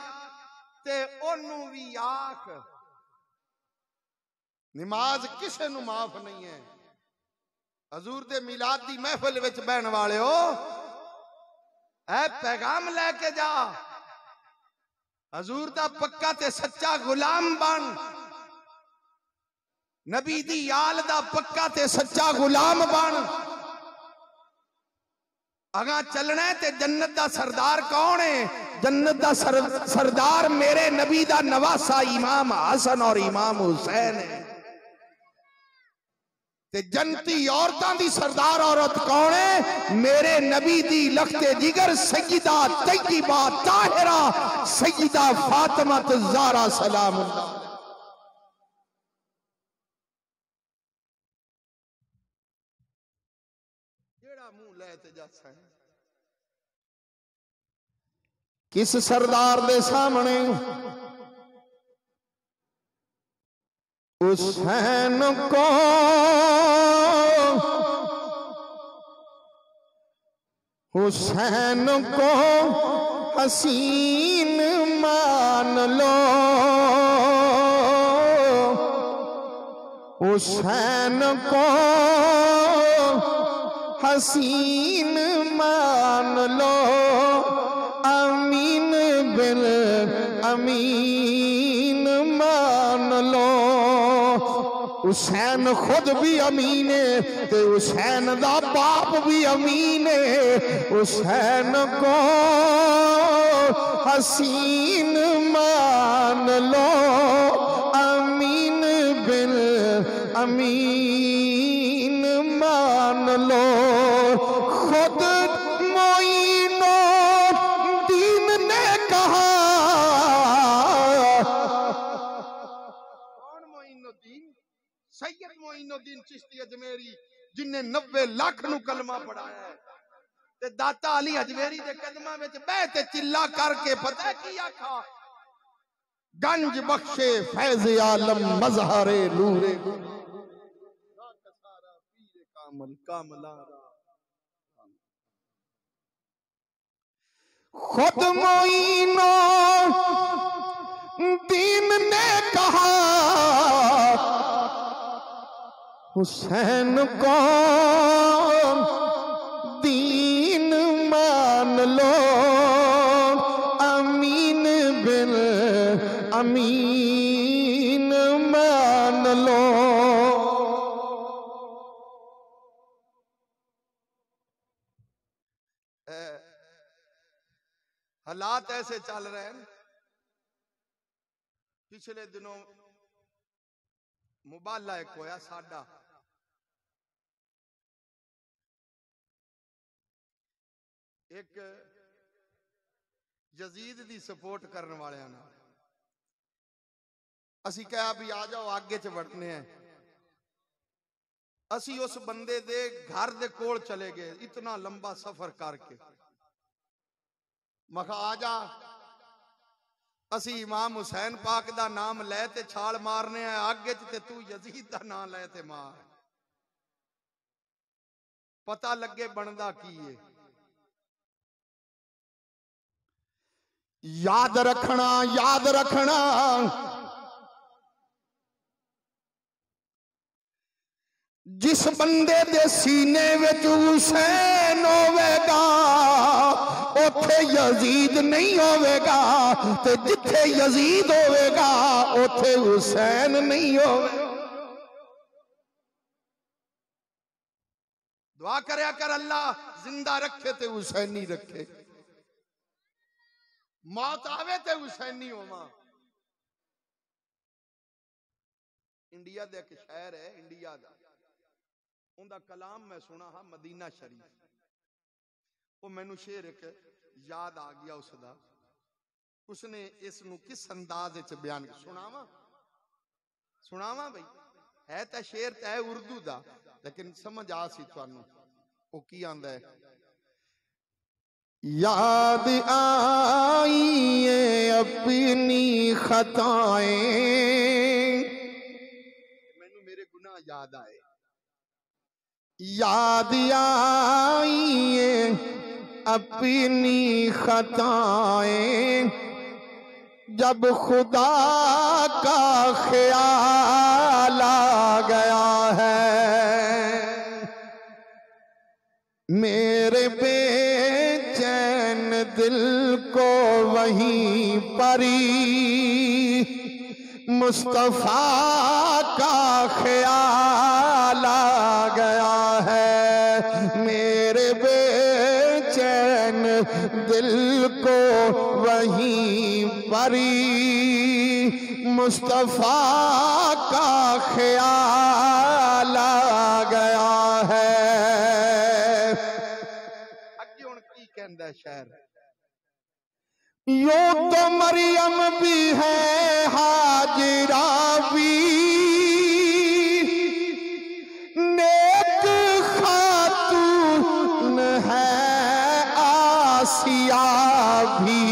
ते ओनू भी आख। नमाज किसे नू माफ नहीं है। हजूर दे मिलाद दी महफिल विच बहन वाले हो, ऐ पैगाम लेके जा, हजूर दा पक्का ते सच्चा गुलाम बन, नबी दी आल दा पक्का ते सच्चा गुलाम बन। अगा चलना है ते जन्नत दा सरदार कौन है? जन्नत दा सरदार मेरे नबी दा नवासा इमाम हसन और इमाम हुसैन है। ते जन्नती औरतां दी सरदार औरत कौन है? मेरे नबी दी लखते जिगर सैयदा तय्यबा ताहिरा सैयदा फातिमा ज़हरा सलामुल्लाह। जेड़ा मुंह ले ते जासा है किस सरदार दे सामने हुसैन को हसीन मान लो, हुसैन को हसीन मान लो, अमीन बिन अमीन मान लो, हुसैन खुद भी अमीन है ते हुसैन दा बाप भी अमीन है। हुसैन को हसीन मान लो, अमीन बिन अमीन मान लो। खुद मोइनो दीन ने कहा, कौन मोइनुद्दीन? सैयद मोइनुद्दीन चिश्ती अजमेरी, जिन्हें 90 लाख नु कलमा पढ़ाया है ते दाता अली अजमेरी दे कदमां विच बैठ ते चिल्ला करके पता की आखा, गंज बख्शे फैज आलम मजहरे नूरे कामल कामलारा। खुद मोइनो दीन ने कहा, हुसैन को दीन मान लो, अमीन बिन अमीन मान लो। हालात ऐसे चल रहे हैं। पिछले दिनों मुबाला एक होया साडा, एक यजीद दी सपोर्ट करने वाले ना असी कहा भी आ जाओ आगे च बढ़ने हैं। असी उस बंदे दे घर दे कोल चले गए, इतना लंबा सफर करके। मखा आ जा, असी इमाम हुसैन पाक दा नाम ले ते छाल मारने हैं आगे च, ते तू यजीद दा नाम ले ते मार, पता लगे बनदा की है। याद रखना, याद रखना, जिस बंदे दे सीने विच हुसैन होवेगा उथे यजीद नहीं होवेगा, ते जिथे यजीद होवेगा उथे हुसैन नहीं होवेगा। दुआ करया कर अल्लाह जिंदा रखे ते हुसैनी रखे, मौत आवे ते हुसैनी होवा। इंडिया दे एक शहर है, इंडिया दा, उनका कलाम मैं सुना हा मदीना शरीफ। वो मैनू शेर एक याद आ गया उसका। उसने इसनू किस अंदाज च बयान सुनावा सुनावा भाई, है तो शेर तो है उर्दू दा, लेकिन समझ आ सी तुहानू वो की आंदा है। याद आई है अपनी खताएं, मैनू मेरे गुनाह याद आए, याद आई है अपनी खताएं, जब खुदा का ख्याल आ गया है। मेरे बेचैन दिल को वहीं परी मुस्तफा का ख्याल आ गया है। मेरे बेचैन दिल को वहीं परी मुस्तफा का ख्याल आ गया है। अगे हुण की कहंदा शायर, यूं तो मरियम भी है हाजिरा भी, नेक खातून है आसिया भी।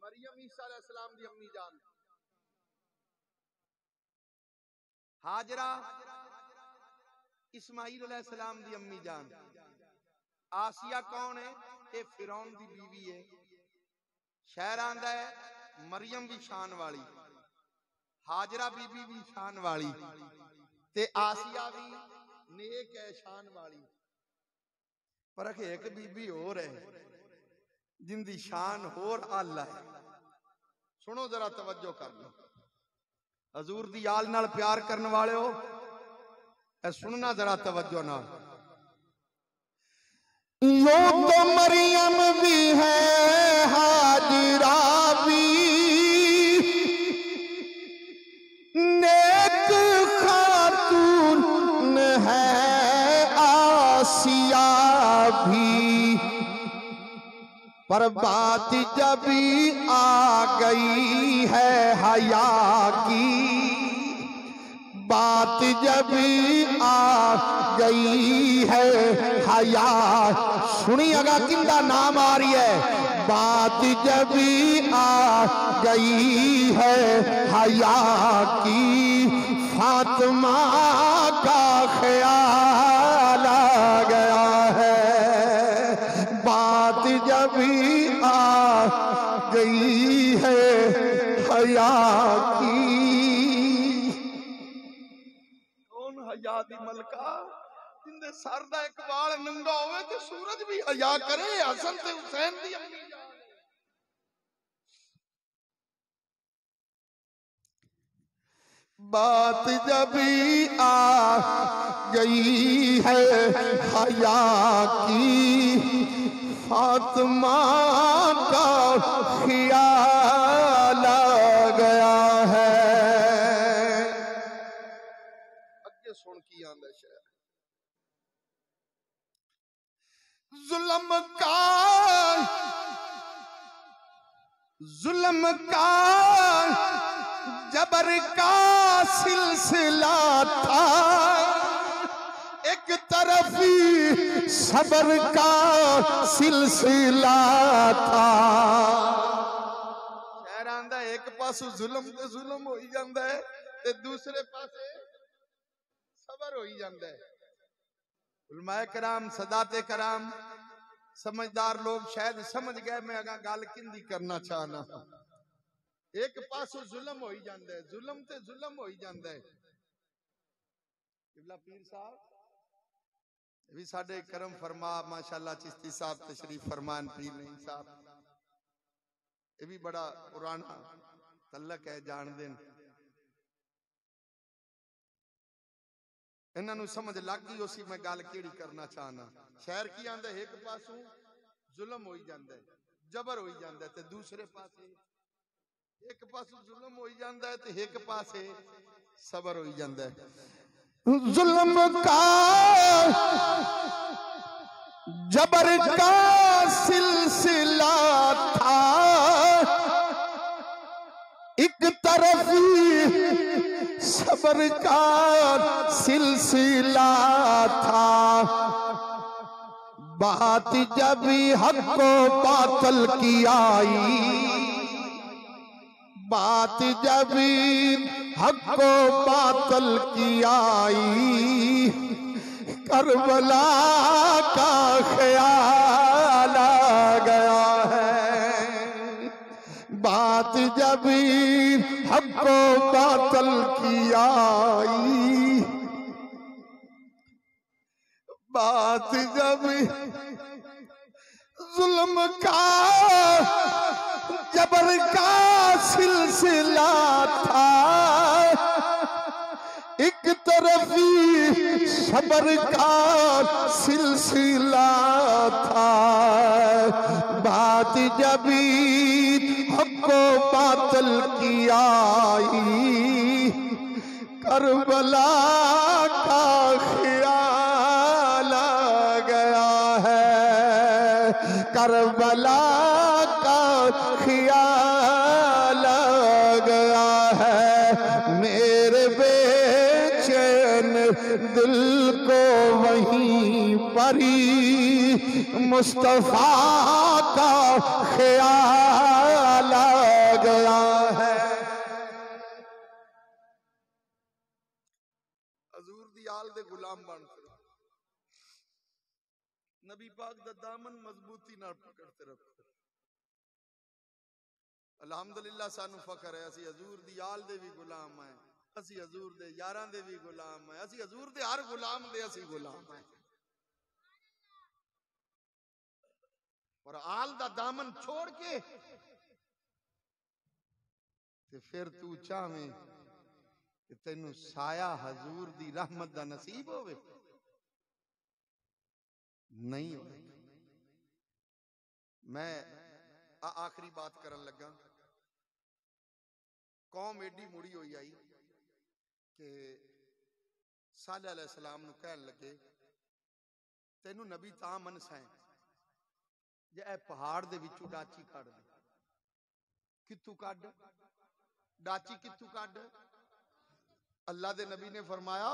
मरियम ईसा अलैहिस्सलाम दी अम्मी जान, हाजरा इस्माइल अलैहिस्सलाम दी अम्मी जान, आसिया कौन है? ये फिरौन दी बीवी है। शहर आंदा है मरियम भी शान वाली, हाजरा बीबी भी शान वाली, ते आसिया भी नेक है शान वाली। पर एक बीबी होर है जिंदी शान होर आला है। सुनो जरा तवज्जो कर लो। हजूर दी आल नाल प्यार करने वाले हो, ऐ सुनना जरा तवज्जो नाल। यूं तो मरियम भी है, हाजिरा भी, नेक खातून है आसिया भी, पर बात जब आ गई है हया की, बात जब आ गई है हया, सुनिएगा किंदा नाम आ रही है, बात जब आ गई है हया की, फातिमा का ख्याल आ गया है, बात जब आ गई है हया की। कौन हया दी मलका जिंदे सर दा एक वाल नंगा होवे ते सूरज भी हया करे, हसन ते हुसैन दी अम्मी जान। बात जब आ गई है हया की, फातिमा का ख्याल आ गया है। अगे सुन की आंदा शायद, जुल्म का जबर का सिलसिला था, एक तरफ सबर का सिलसिला था। शहर आंदा एक पासों जुल्म ते जुल्म हो ही जांदा है ते दूसरे पासे सबर हो ही जांदा है। उलमाए कराम, सदाते कराम, समझदार लोग शायद समझ गए मैं अगर गल किंदी करना चाहना। एक पासों जुल्म हो ही जांदा है, जुल्म ते जुल्म हो ही जांदा है। किबला पीर साहब भी साडे करम फरमा, माशाअल्लाह चिश्ती साहब तशरीफ फरमान, पीर नहीं साहब ये भी बड़ा पुराना तल्लक है, जान देन इन्हों समझ लग गई उसी मैं गल केड़ी करना चाहना। शहर की आंदा एक पासों जुल्म हो ही जांदा है, जबर हो ही जांदा है, ते दूसरे पासे एक पासों जुल्म हो ही जांदा है ते एक पासे सबर हो ही जांदा है। जुल्म का जबर का सिलसिला था, एक तरफ सबर का सिलसिला था। बात जब हक को बातल की आई, बात जब हक को बातल की आई, करबला का ख्याल आ गया है। बात जब हक को बातल की आई, बात जब जुल्म का जबर का सिलसिला था, एक तरफ सबर का सिलसिला था। बात जब हक को बातल की आई, करबला का ख्याल आ गया है, करबला का ख्याल आ गया है। मेरे बेचैन दिल को वहीं पर ही मुस्तफा का ख्याल आ गया है। हजूर दी आल दे गुलाम बन के नबी पाक दा दामन मजबूती नाल पकड़ते रखो। अल्हम्दुलिल्लाह सानू फखर है, असी हजूर दी आल दे भी गुलाम हैं, असी हजूर दे यारां दे भी गुलाम हैं, असी हजूर दे हर गुलाम दे असी गुलाम हैं। और आल दा दामन छोड़ के ते फिर तू चाहें कि तैनू साया हजूर दी रहमत दा नसीब होवे? नहीं होवे। मैं आखिरी बात करन लगा। कौम एडी मुड़ी होई आई कि साले अलैहि सलाम नू कहन लगे तैनू नबी तां मनसा है जे ए पहाड़ दे विचों डाची कढ दे। कित्थू कढ? डाची कित्थू कढ? अल्लाह दे नबी ने फरमाया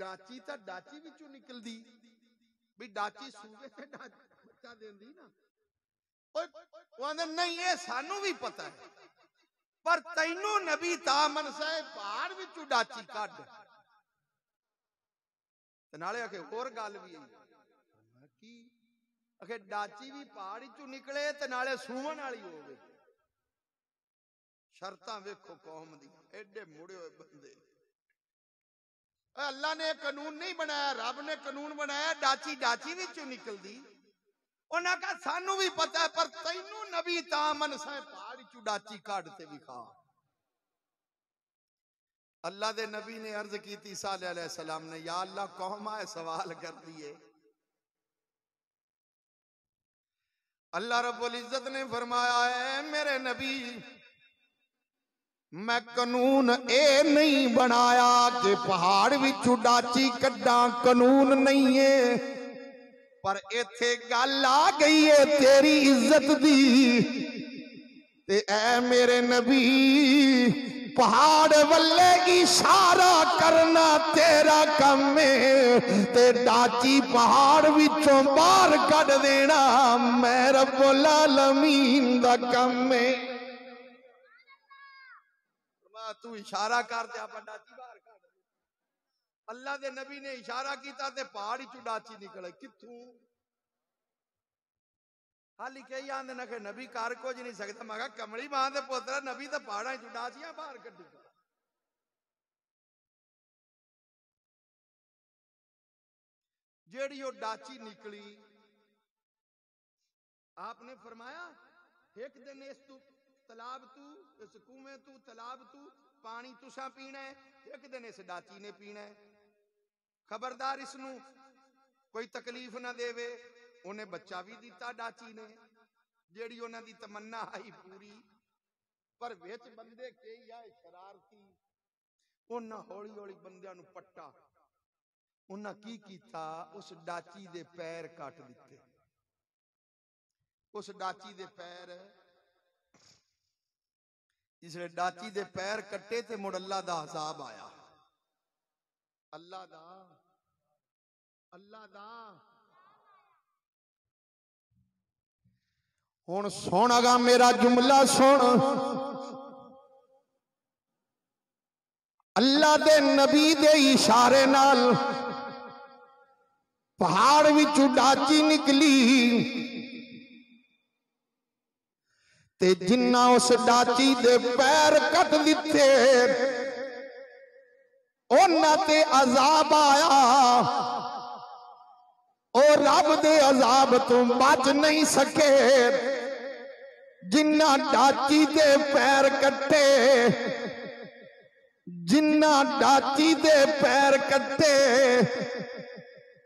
डाची तां डाची विचों निकलदी, भी डाची सूगे ते बच्चा देंदी ना। नहीं ये सानू भी पता है, पर तैनू नबी तां मनसा है पहाड़ विचों डाची कढ। ते नाले आखे होर गल भी की आखे डाची भी पहाड़ चों निकले ते नाले सूवन वाली होवे। शर्तां वेखो कौम दी, एडे मुड़े हुए बंदे। अल्लाह ने कानून नहीं बनाया, रब ने कानून बनाया डाची डाची विचों निकलदी। उन्हां कहा सानू भी पता है, पर तैनू नबी तां मनसा है पहाड़ चों डाची कढ ते विखा। अल्लाह दे नबी ने अर्ज की थी साले अलैहि सलाम ने, या अल्लाह कौम आए सवाल कर दिए। अल्लाह रब्बुल इज्जत ने फरमाया है मेरे नबी मैं कानून ए नहीं बनाया कि पहाड़ विचों डाची कड्डा, कानून नहीं है, पर इत्थे गल आ गई है तेरी इज्जत दी। ते ऐ मेरे नबी पहाड़ वल्ले इशारा करना तेरा काम है, ते डाची पहाड़ विचों बाहर कढ देना मैं रब्बुल आलमीन दा काम है। तू इशारा कर दे आप डाची बाहर कढ। अल्लाह दे नबी ने इशारा किया ते पहाड़ चों डाची निकले। कित्थों? हाली कई आंदे ना कि नबी कर कुछ नहीं सकता। मैं कहा कमली मां दे पुत्रा नबी तो पहाड़ा चों डाचियां बाहर कढी। जेड़ी वो डाची निकली आपने फरमाया एक दिन इस तू तलाब तू इस कुएं तू तलाब तू पानी तुसा पीना है, एक दिन इस डाची ने पीना है। खबरदार इसनू कोई तकलीफ ना देवे। उन्हें बच्चा भी दिता डाची ने, जेड़ी उन्हां दी तमन्ना आई पूरी। पर विच बंदे कई आए शरारती, उन्हां हौली हौली बंदियां नू पट्टा। उन्हां की कीता उस डाची दे पैर कट दिते। उस डाची दे पैर जिसले डाची दे पैर कट्टे ते मुड़ अल्लाह दा अजाब आया। अल्लाह दा हुण सुनगा मेरा जुमला सुन। अल्लाह दे नबी दे इशारे नाल पहाड़ विचों डाची निकली ते जिन्ना उस डाची दे पैर कट दिते उन्हां ते अजाब आया। ओ रब दे अजाब तो बच नहीं सके। जिन्ना डाची दे पैर कट्टे, जिन्ना डाची दे पैर कट्टे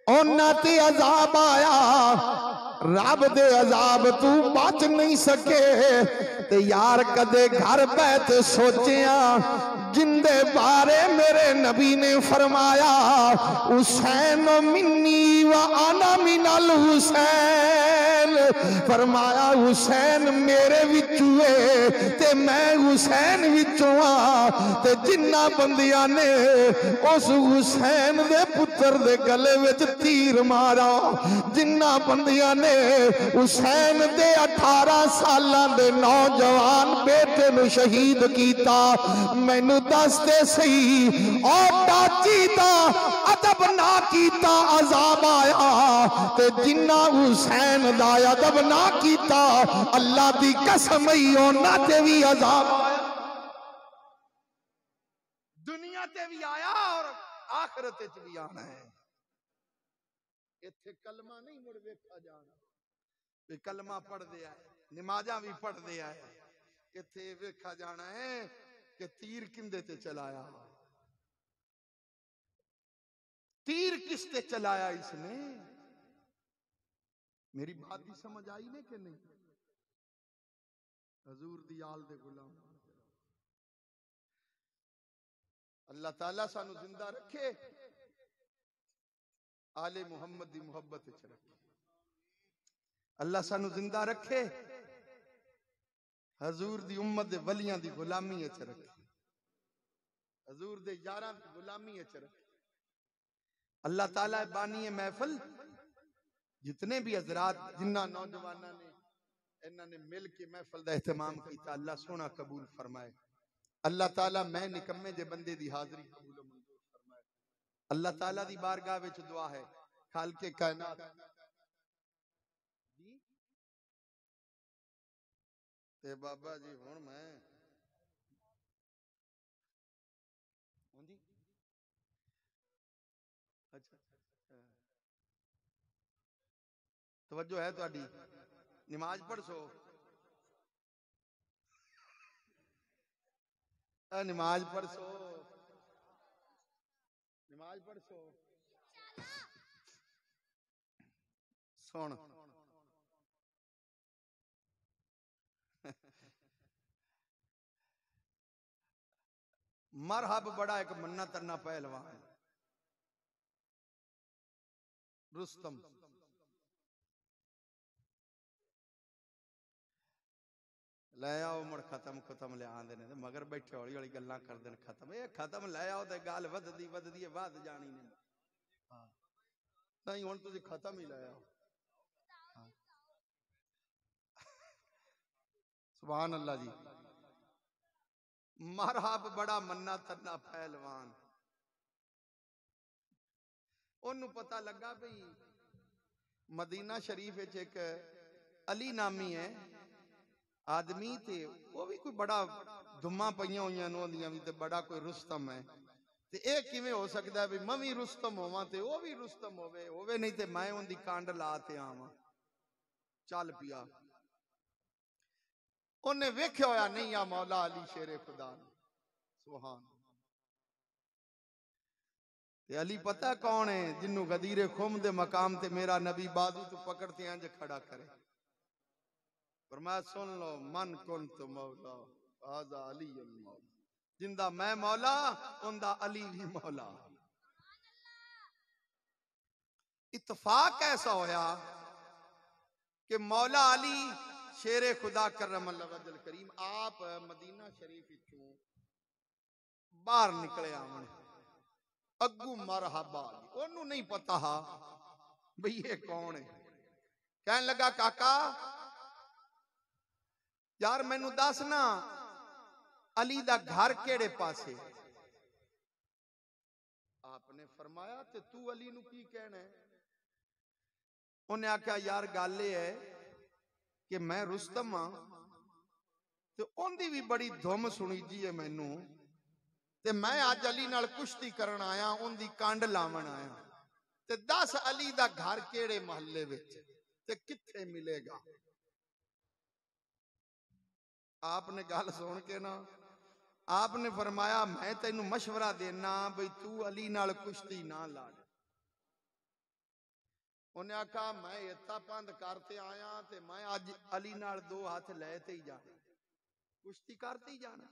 उन्हां ते अजाब आया। रब दे अजाब तू बच नहीं सके। ते यार कदे घर बैठ सोचिया जिंदे बारे मेरे नबी ने फरमाया हुसैन मिन्नी व आना मिनल हुसैन। फरमाया हुसैन मेरे विचों है ते मैं हुसैन विचों आ। ते जिन्ना बंदियां ने उस हुसैन दे पुत्र दे गले विच तीर मारा, जिन्ना बंदियां ने हुसैन दे 18 सालां दे नौजवान बेटे नू शहीद कीता, मैनू दसते सही और डाची दा अदब ना कीता अजाब आया। ते जिन्ना हुसैन दा अदब ना कीता अल्लाह दी कसम ही उन्हां ते भी अजाब आया। दुनिया ते भी आया और आखिरत च भी आना है। इत्थे कलमा नहीं मुड़ वेखा जाना। कलमा पढ़ दे आए, नमाजा भी पढ़ दे आए, इत्थे वेखा जाना है कि तीर किंदे ते चलाया, तीर किस ते चलाया इसने। मेरी बात भी समझ आई ने कि नहीं? हजूर दी आल दे गुलाम अल्लाह ताला सानू जिंदा रखे, आले मुहम्मद दी मुहब्बत च रखे। अल्लाह सानू जिंदा रखे, हजूर दी उम्मत दे वलियां दी गुलामी च रखे, हजूर दे यारां दी गुलामी च रखे। अल्लाह ताला बानी महफिल जितने भी हजरात जिन्ना नौजवाना ने इन्होंने मिल के महफिल का एहतमाम किया, अल्लाह सोना कबूल फरमाए। अल्लाह ताला मैं निकम्मे जे बंदे दी हाजरी कबूल मंजूर फरमाए। अल्लाह ताला दी बारगाह विच दुआ है, खालके कायनात जी ते बाबा जी हुण मैं जी अच्छा तवज्जो है तुहाडी, नमाज पढ़सो, नमाज पढ़सो, नमाज पढ़सो। सुन मरहब बड़ा एक मन्ना तन्ना पहलवान रुस्तम, ले आओ मुड़ खत्म खत्म ले आंदे ने मगर बैठे हौली हौली गल्लां करदे ने खत्म, ये खत्म ले आओ ते गल वधदी वधदी वध जानी ने। नहीं हुण तुसीं खत्म ही ले आओ। सुभान अल्लाह जी। मरहब बड़ा मन्ना तन्ना पहलवान, ओनू पता लगा भई मदीना शरीफ विच एक अली नामी है आदमी, थे वो भी कोई बड़ा धुम्मा पईयां होईयां ने ओंदियां भी, ते बड़ा कोई रुस्तम है। ते ये किवें हो सकदा है भी मैं भी रुस्तम होवां ते वो भी रुस्तम होवे नहीं ते मैं उनदी कांड ला ते आवां। चल पिया, उन्हें वेख्या होया नहीं आ मौला अली शेरे खुदा ने। सुभान। ते अली पता कौन है? जिन्नू गदीरे खुम दे मकाम ते मेरा नबी बाजू तो पकड़ते इंज खड़ा करे, फरमाया सुन लो मन कुंत मौला हाजा अली अल मौला, जिंदा मैं मौला उंदा अली भी मौला। इत्तफाक ऐसा होया कि मौला अली शेरे खुदा करमल्लाहु वजहल करीम आप मदीना शरीफ विचों बाहर निकले आवन, अग्गू मरहबा, ओनू नहीं पता हा भई ये कौन है। कहन लगा काका यार मैनू दस ना अली दा घर केड़े पासे। आपने फरमाया ते तू अली नू की कहना है? उन्हें आख्या यार गल ये है कि मैं रुस्तम हां ते उनदी भी बड़ी धुम सुनी जी है मैनू, ते मैं अज अली नाल कुश्ती करन आया, उनदी कांड लावन आया, ते दस अली दा घर केड़े महल्ले विच ते किथे मिलेगा। आपने गल सुन के ना आपने फरमाया मैं तेनू मशवरा देना बई तू अली नाल कुश्ती ना ला। उन्हें आखा मैं इतना पंध करते आया ते मैं अज अली नाल दो हाथ लेते ही जाना, कुश्ती करते ही जाना।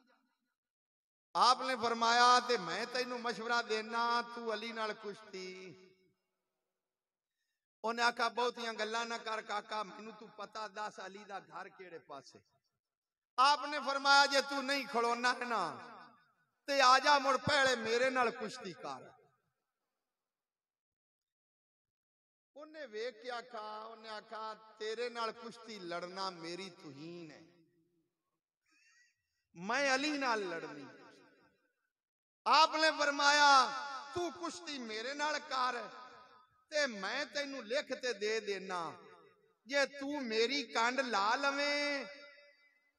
आपने फरमाया ते मैं तेनू मशवरा देना तू अली नाल कुश्ती। उन्हें आखा बहुतियां गल्लां ना कर काका, मैनू तू पता दस अली दा घर केड़े पासे। आपने फरमाया जे तू नहीं खड़ोना है ना ते आजा मुड़ पहले मेरे नाल कुश्ती कर। उन्हें वेख के आखा, उन्हें आखा तेरे नाल कुश्ती लड़ना मेरी तुहीन है, मैं अली नाल लड़नी। आपने फरमाया तू कुश्ती मेरे नाल कर ते मैं तेनू लिख ते दे देना, जे तू मेरी कांड ला लवें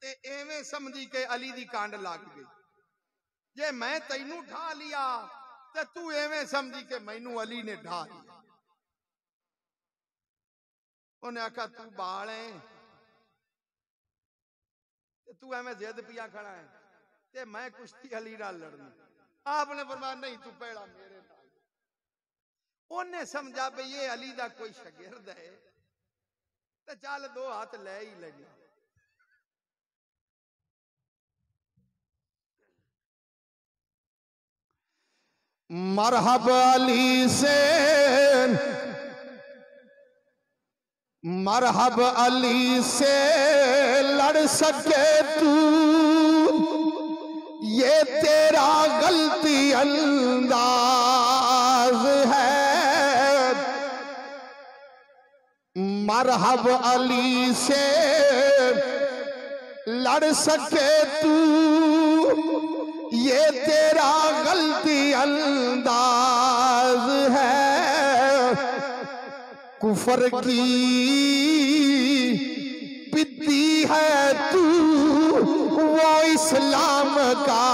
ते एवें समझी के अली दी कांड लग गई, जे मैं तेनू ढा लिया ते तू एवें समझी के मैनू अली ने ढा लिया। उन्हें आखा तू बाल है तू एवें जिद पिया खड़ा है ते मैं कुश्ती अली नाल लड़नी। आपने फरमाया नहीं तू पहला मेरे नाल। उन्हें समझा भी ये अली दा कोई शागिर्द है ते चल दो हाथ ले ही लेनी। मरहब अली से, मरहब अली से लड़ सके तू, ये तेरा गलती अंदाज है। मरहब अली से लड़ सके तू, ये तेरा गलती अंदाज है। कुफर की पिद्दी है तू, वो इस्लाम का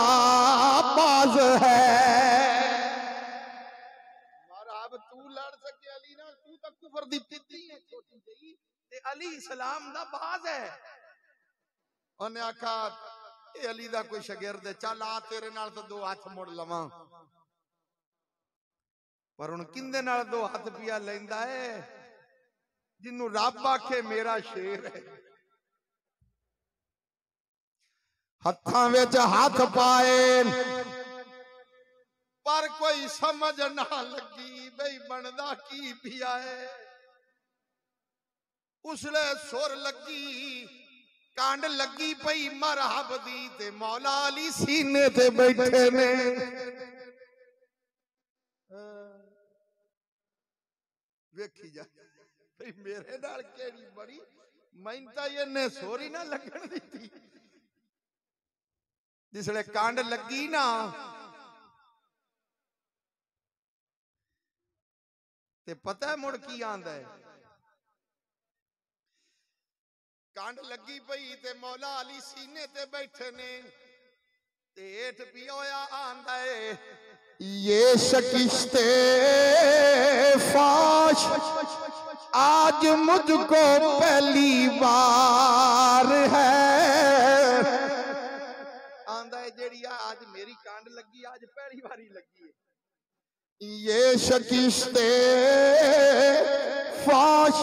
बाज है। अब तू लड़ सके अली ना, तू तक कुफर दी पिद्दी है छोटी जी ते अली इस्लाम दा बाज है। उन्हें आखा ये अली दा कोई शागिर्द है, चल आ तेरे नाल तो दो हाथ मुड़ लवां। पर हुण किंदे नाल दो हाथ पिया लैंदा है? जिन्नू रब आखे मेरा शेर है। हत्थां विच हाथ पाए पर कोई समझ ना लगी बई बनदा की पिया है। उसले सुर लगी कांड लगी पई मरहब दी ते मौला अली सीने ते बैठे ने। वेखी जा भई मेरे नाल केड़ी बड़ी मैनूं तां इन्ने सोरी ना लगन दी। जिसले कांड लगी ना ते पता है मुड़ की आंदा है? कांड लगी पई ते मौला अली सीने ते बैठे ने ते हेठ पिया होया आंदा है ये शकिस्ते फाश आज मुझको पहली बार है। आंदा है जेड़ी आज मेरी कांड लगी आज पहली बारी लगी है। ये शकिस्ते फाश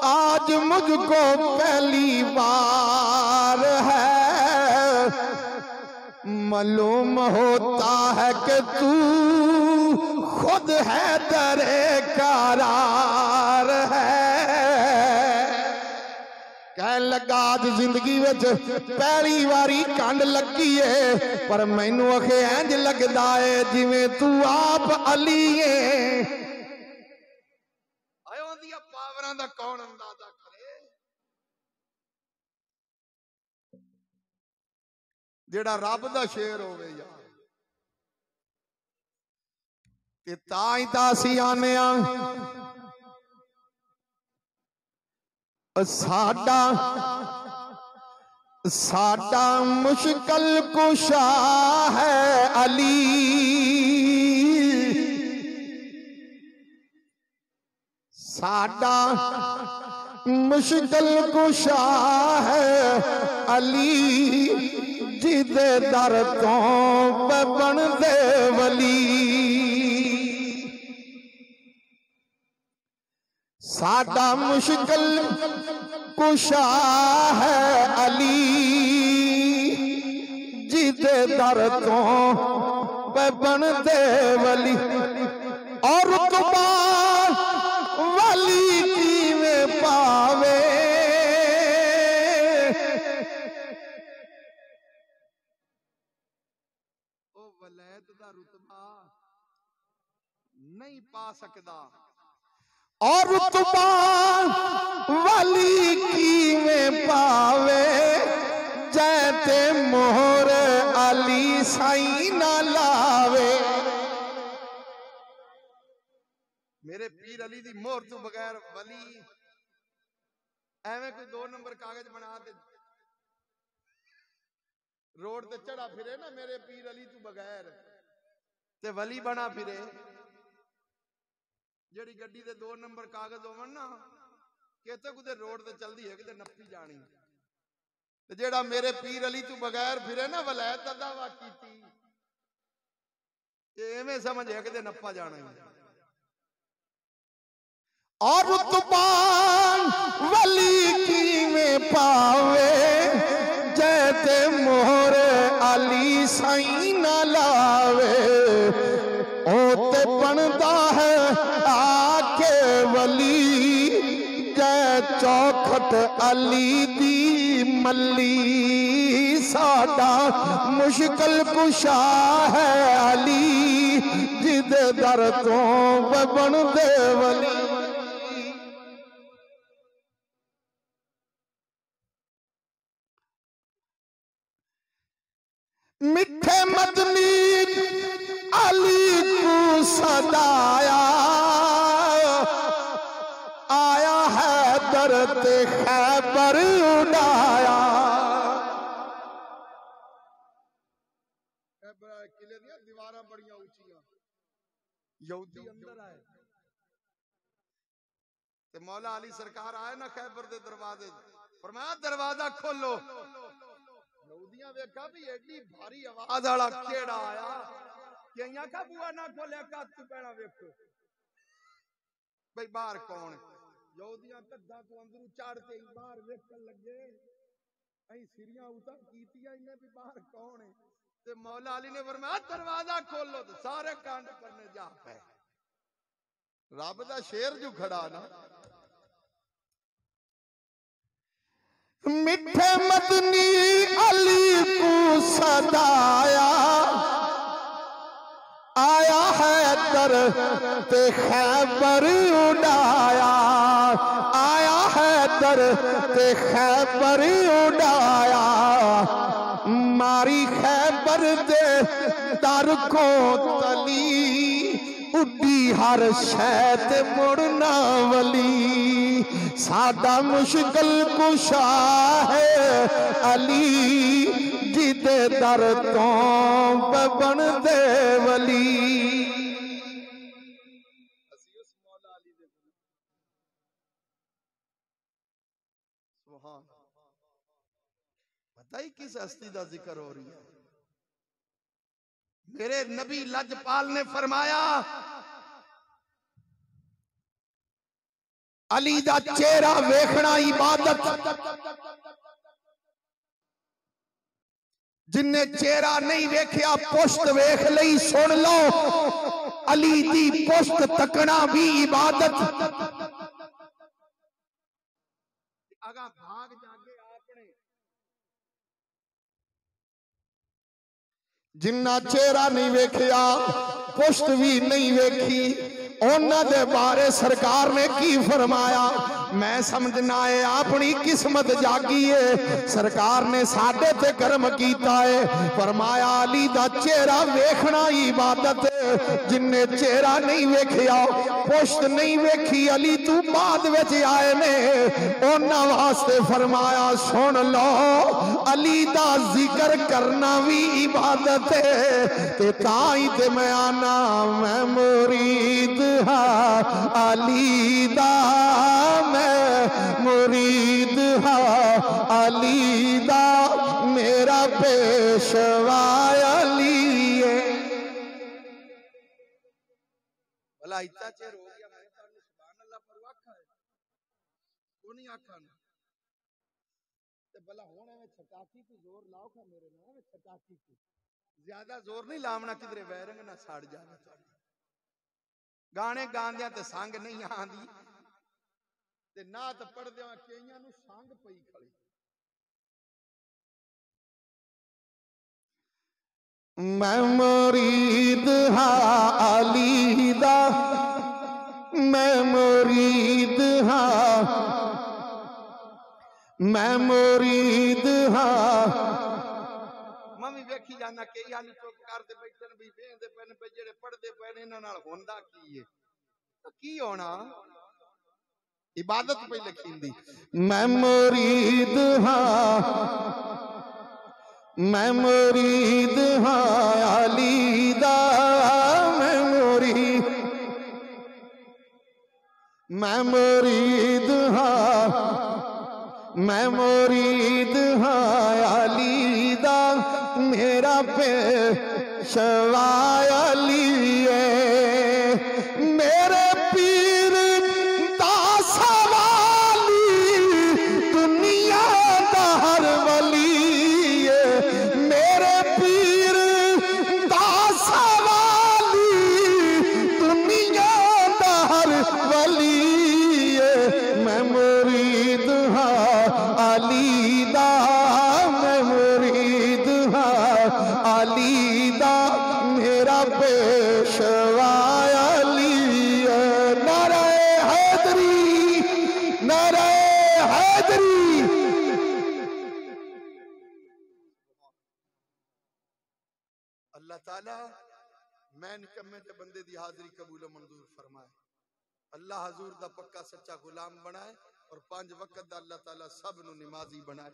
आज मुझको पहली बार है। मालूम होता है कि तू खुद है दरे करार है। कह लगा आज जिंदगी विच पहली बारी कंड लगी है, पर मैनू अखे इंज लगदा है जिवें तू आप अली है। आयो दिया पावरां दा कौन अंदाजा करे? जेड़ा रब दा शेर होवे यार। ते तां ही तां असीं आने साडा साडा मुश्किल कुशा है अली। साडा मुश्किल कुशा है अली, जिदे दर तो बनदे वली। साडा मुश्किल कुशा है अली, जिदे दर तो बनदे वली। और तुबार वली किवें पावे, ओ वलैत दा रुतबा नहीं पा सकदा। और तुबार वली किवें पावे, जैते मोहर अली साईं ना लावे। मेरे पीर अली दी मोहर तो बगैर वली एवं कोई 2 नंबर कागज बना दे रोड ते चढ़ा फिरे ना मेरे पीर अली तू बगैर ते वली बना फिरे। जेड़ी गड्डी दे 2 नंबर कागज होवन ना किते कुते रोड ते चलदी है किते नप्पी जानी। जेड़ा मेरे पीर अली तू बगैर फिरे ना वलैत दा दावा कीती एवें समझ है कि नप्पा जाना ही। और रुतबान वली की में पावे जैते मोहर अली साई न लावे ओते बनता है आके वली जै चौखट अली दी मली साडा मुश्किल कुशा है अली जिद दर तो बन दे वली। मिठे मदनी अली को सदाया आया है दर्द खैबर उड़ाया। किले दी दीवारां बड़ियां ऊंचियां यहूदी अंदर आए ते मौला अली सरकार आए ना खैबर दे दरवाजे फरमाया दरवाजा खोलो। यहूदियां वेखा भी एडी भारी आवाज वाला केड़ा आया कि अइयां का बुआ ना खोले का तू पैना वेखो भाई बाहर कौन। यहूदियां कद्दा को अंदरू चाड़ते ही बाहर वेखन लगे अई सिरियां उतर कीतियां इन्हें भी बाहर कौन है ते मौला अली ने फरमाया दरवाजा खोलो तो सारे कांड करने जा पे। रब दा शेर जो खड़ा ना मिठे मदनी अली को सदाया आया है दर ते खैबर उड़ाया आया है दर ते खैबर उड़ाया मारी खैबर दे दर को तली उड्डी हर शैत मुड़ना वली साडा मुश्किल कुशा है अली जिदे दर तो बन दे वली। पता ही किस हस्ती का जिक्र हो रही है। मेरे नबी लजपाल ने फरमाया अली दा चेहरा वेखना इबादत जिन्ने चेहरा नहीं वेख्या पुष्ट वेख लई सुन लो अली दी पुष्ट तकना भी इबादत। अगा भाग जागे आपने जिन्ना चेहरा नहीं वेख्या पुष्ट भी नहीं वेखी उन्हां दे बारे सरकार ने की फरमाया। मैं समझना है अपनी किस्मत जागी है सरकार ने साडे ते कर्म कीता है। फरमाया अली दा चेहरा वेखना इबादत है जिन्ने चेहरा नहीं वेख्या पुष्ट नहीं वेखी अली तू बाद विच आए ने उन्हां वास्ते फरमाया सुन लो अली दा जिक्र करना भी इबादत है ते ताई ते मैं आना मैं मुरीद हाँ अली दा मैं मुरीद हाँ अली दा मेरा पेशवा अली है। भला इतना चेर हो गया मैं सुभान अल्लाह पर आखा है वो नहीं आखा ना ते भला होना है छटाकी को जोर लाओ खा मेरे ना छटाकी को ज्यादा जोर नहीं लावना किधरे वैरंग ना सड़ जावे। गाने गांदियां ते संग नहीं आंदी ते नात पढ़दियां कईयां नूं संग पई खड़ी। मैं मुरीद हाँ अली दा मैं मुरीद हाँ मैं मुरीद हाँ। मम्मी वेखी जाना कई आलू चुप करते बैठे भी बेंदे पैन पे जेड़े पढ़दे पैन इन्हां नाल होंदा की है तो की होना इबादत पे लिखींदी। मैं मुरीद हाँ मैं मुरीद हाँ अली दा मैं मुरीद हाँ मैं मुरीद हाँ अली दा मेरा पेशवा अली है मेरे पीर दा सवाली दुनिया दा हर वली है मेरे पीर दा सवाली दुनिया दा हर वली है मैं मुरीद हाँ अली दा मैं मुरीद हाँ अली दा मेरा पेशवा अली है नारे हैदरी नारे हैदरी। अल्लाह ताला मैं निकम्मे ते बंदे दी हाजिरी कबूल मंजूर फरमाए अल्लाह हजूर दा पक्का सच्चा गुलाम बनाए और 5 वक्त दा अल्लाह ताला सब नु नमाजी बनाए।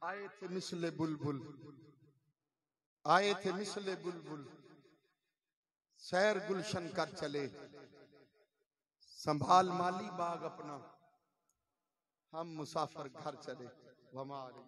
आए थे मिसले बुलबुल आए थे मिसले बुलबुल सैर गुलशन कर चले संभाल माली बाग अपना हम मुसाफिर घर चले वमारे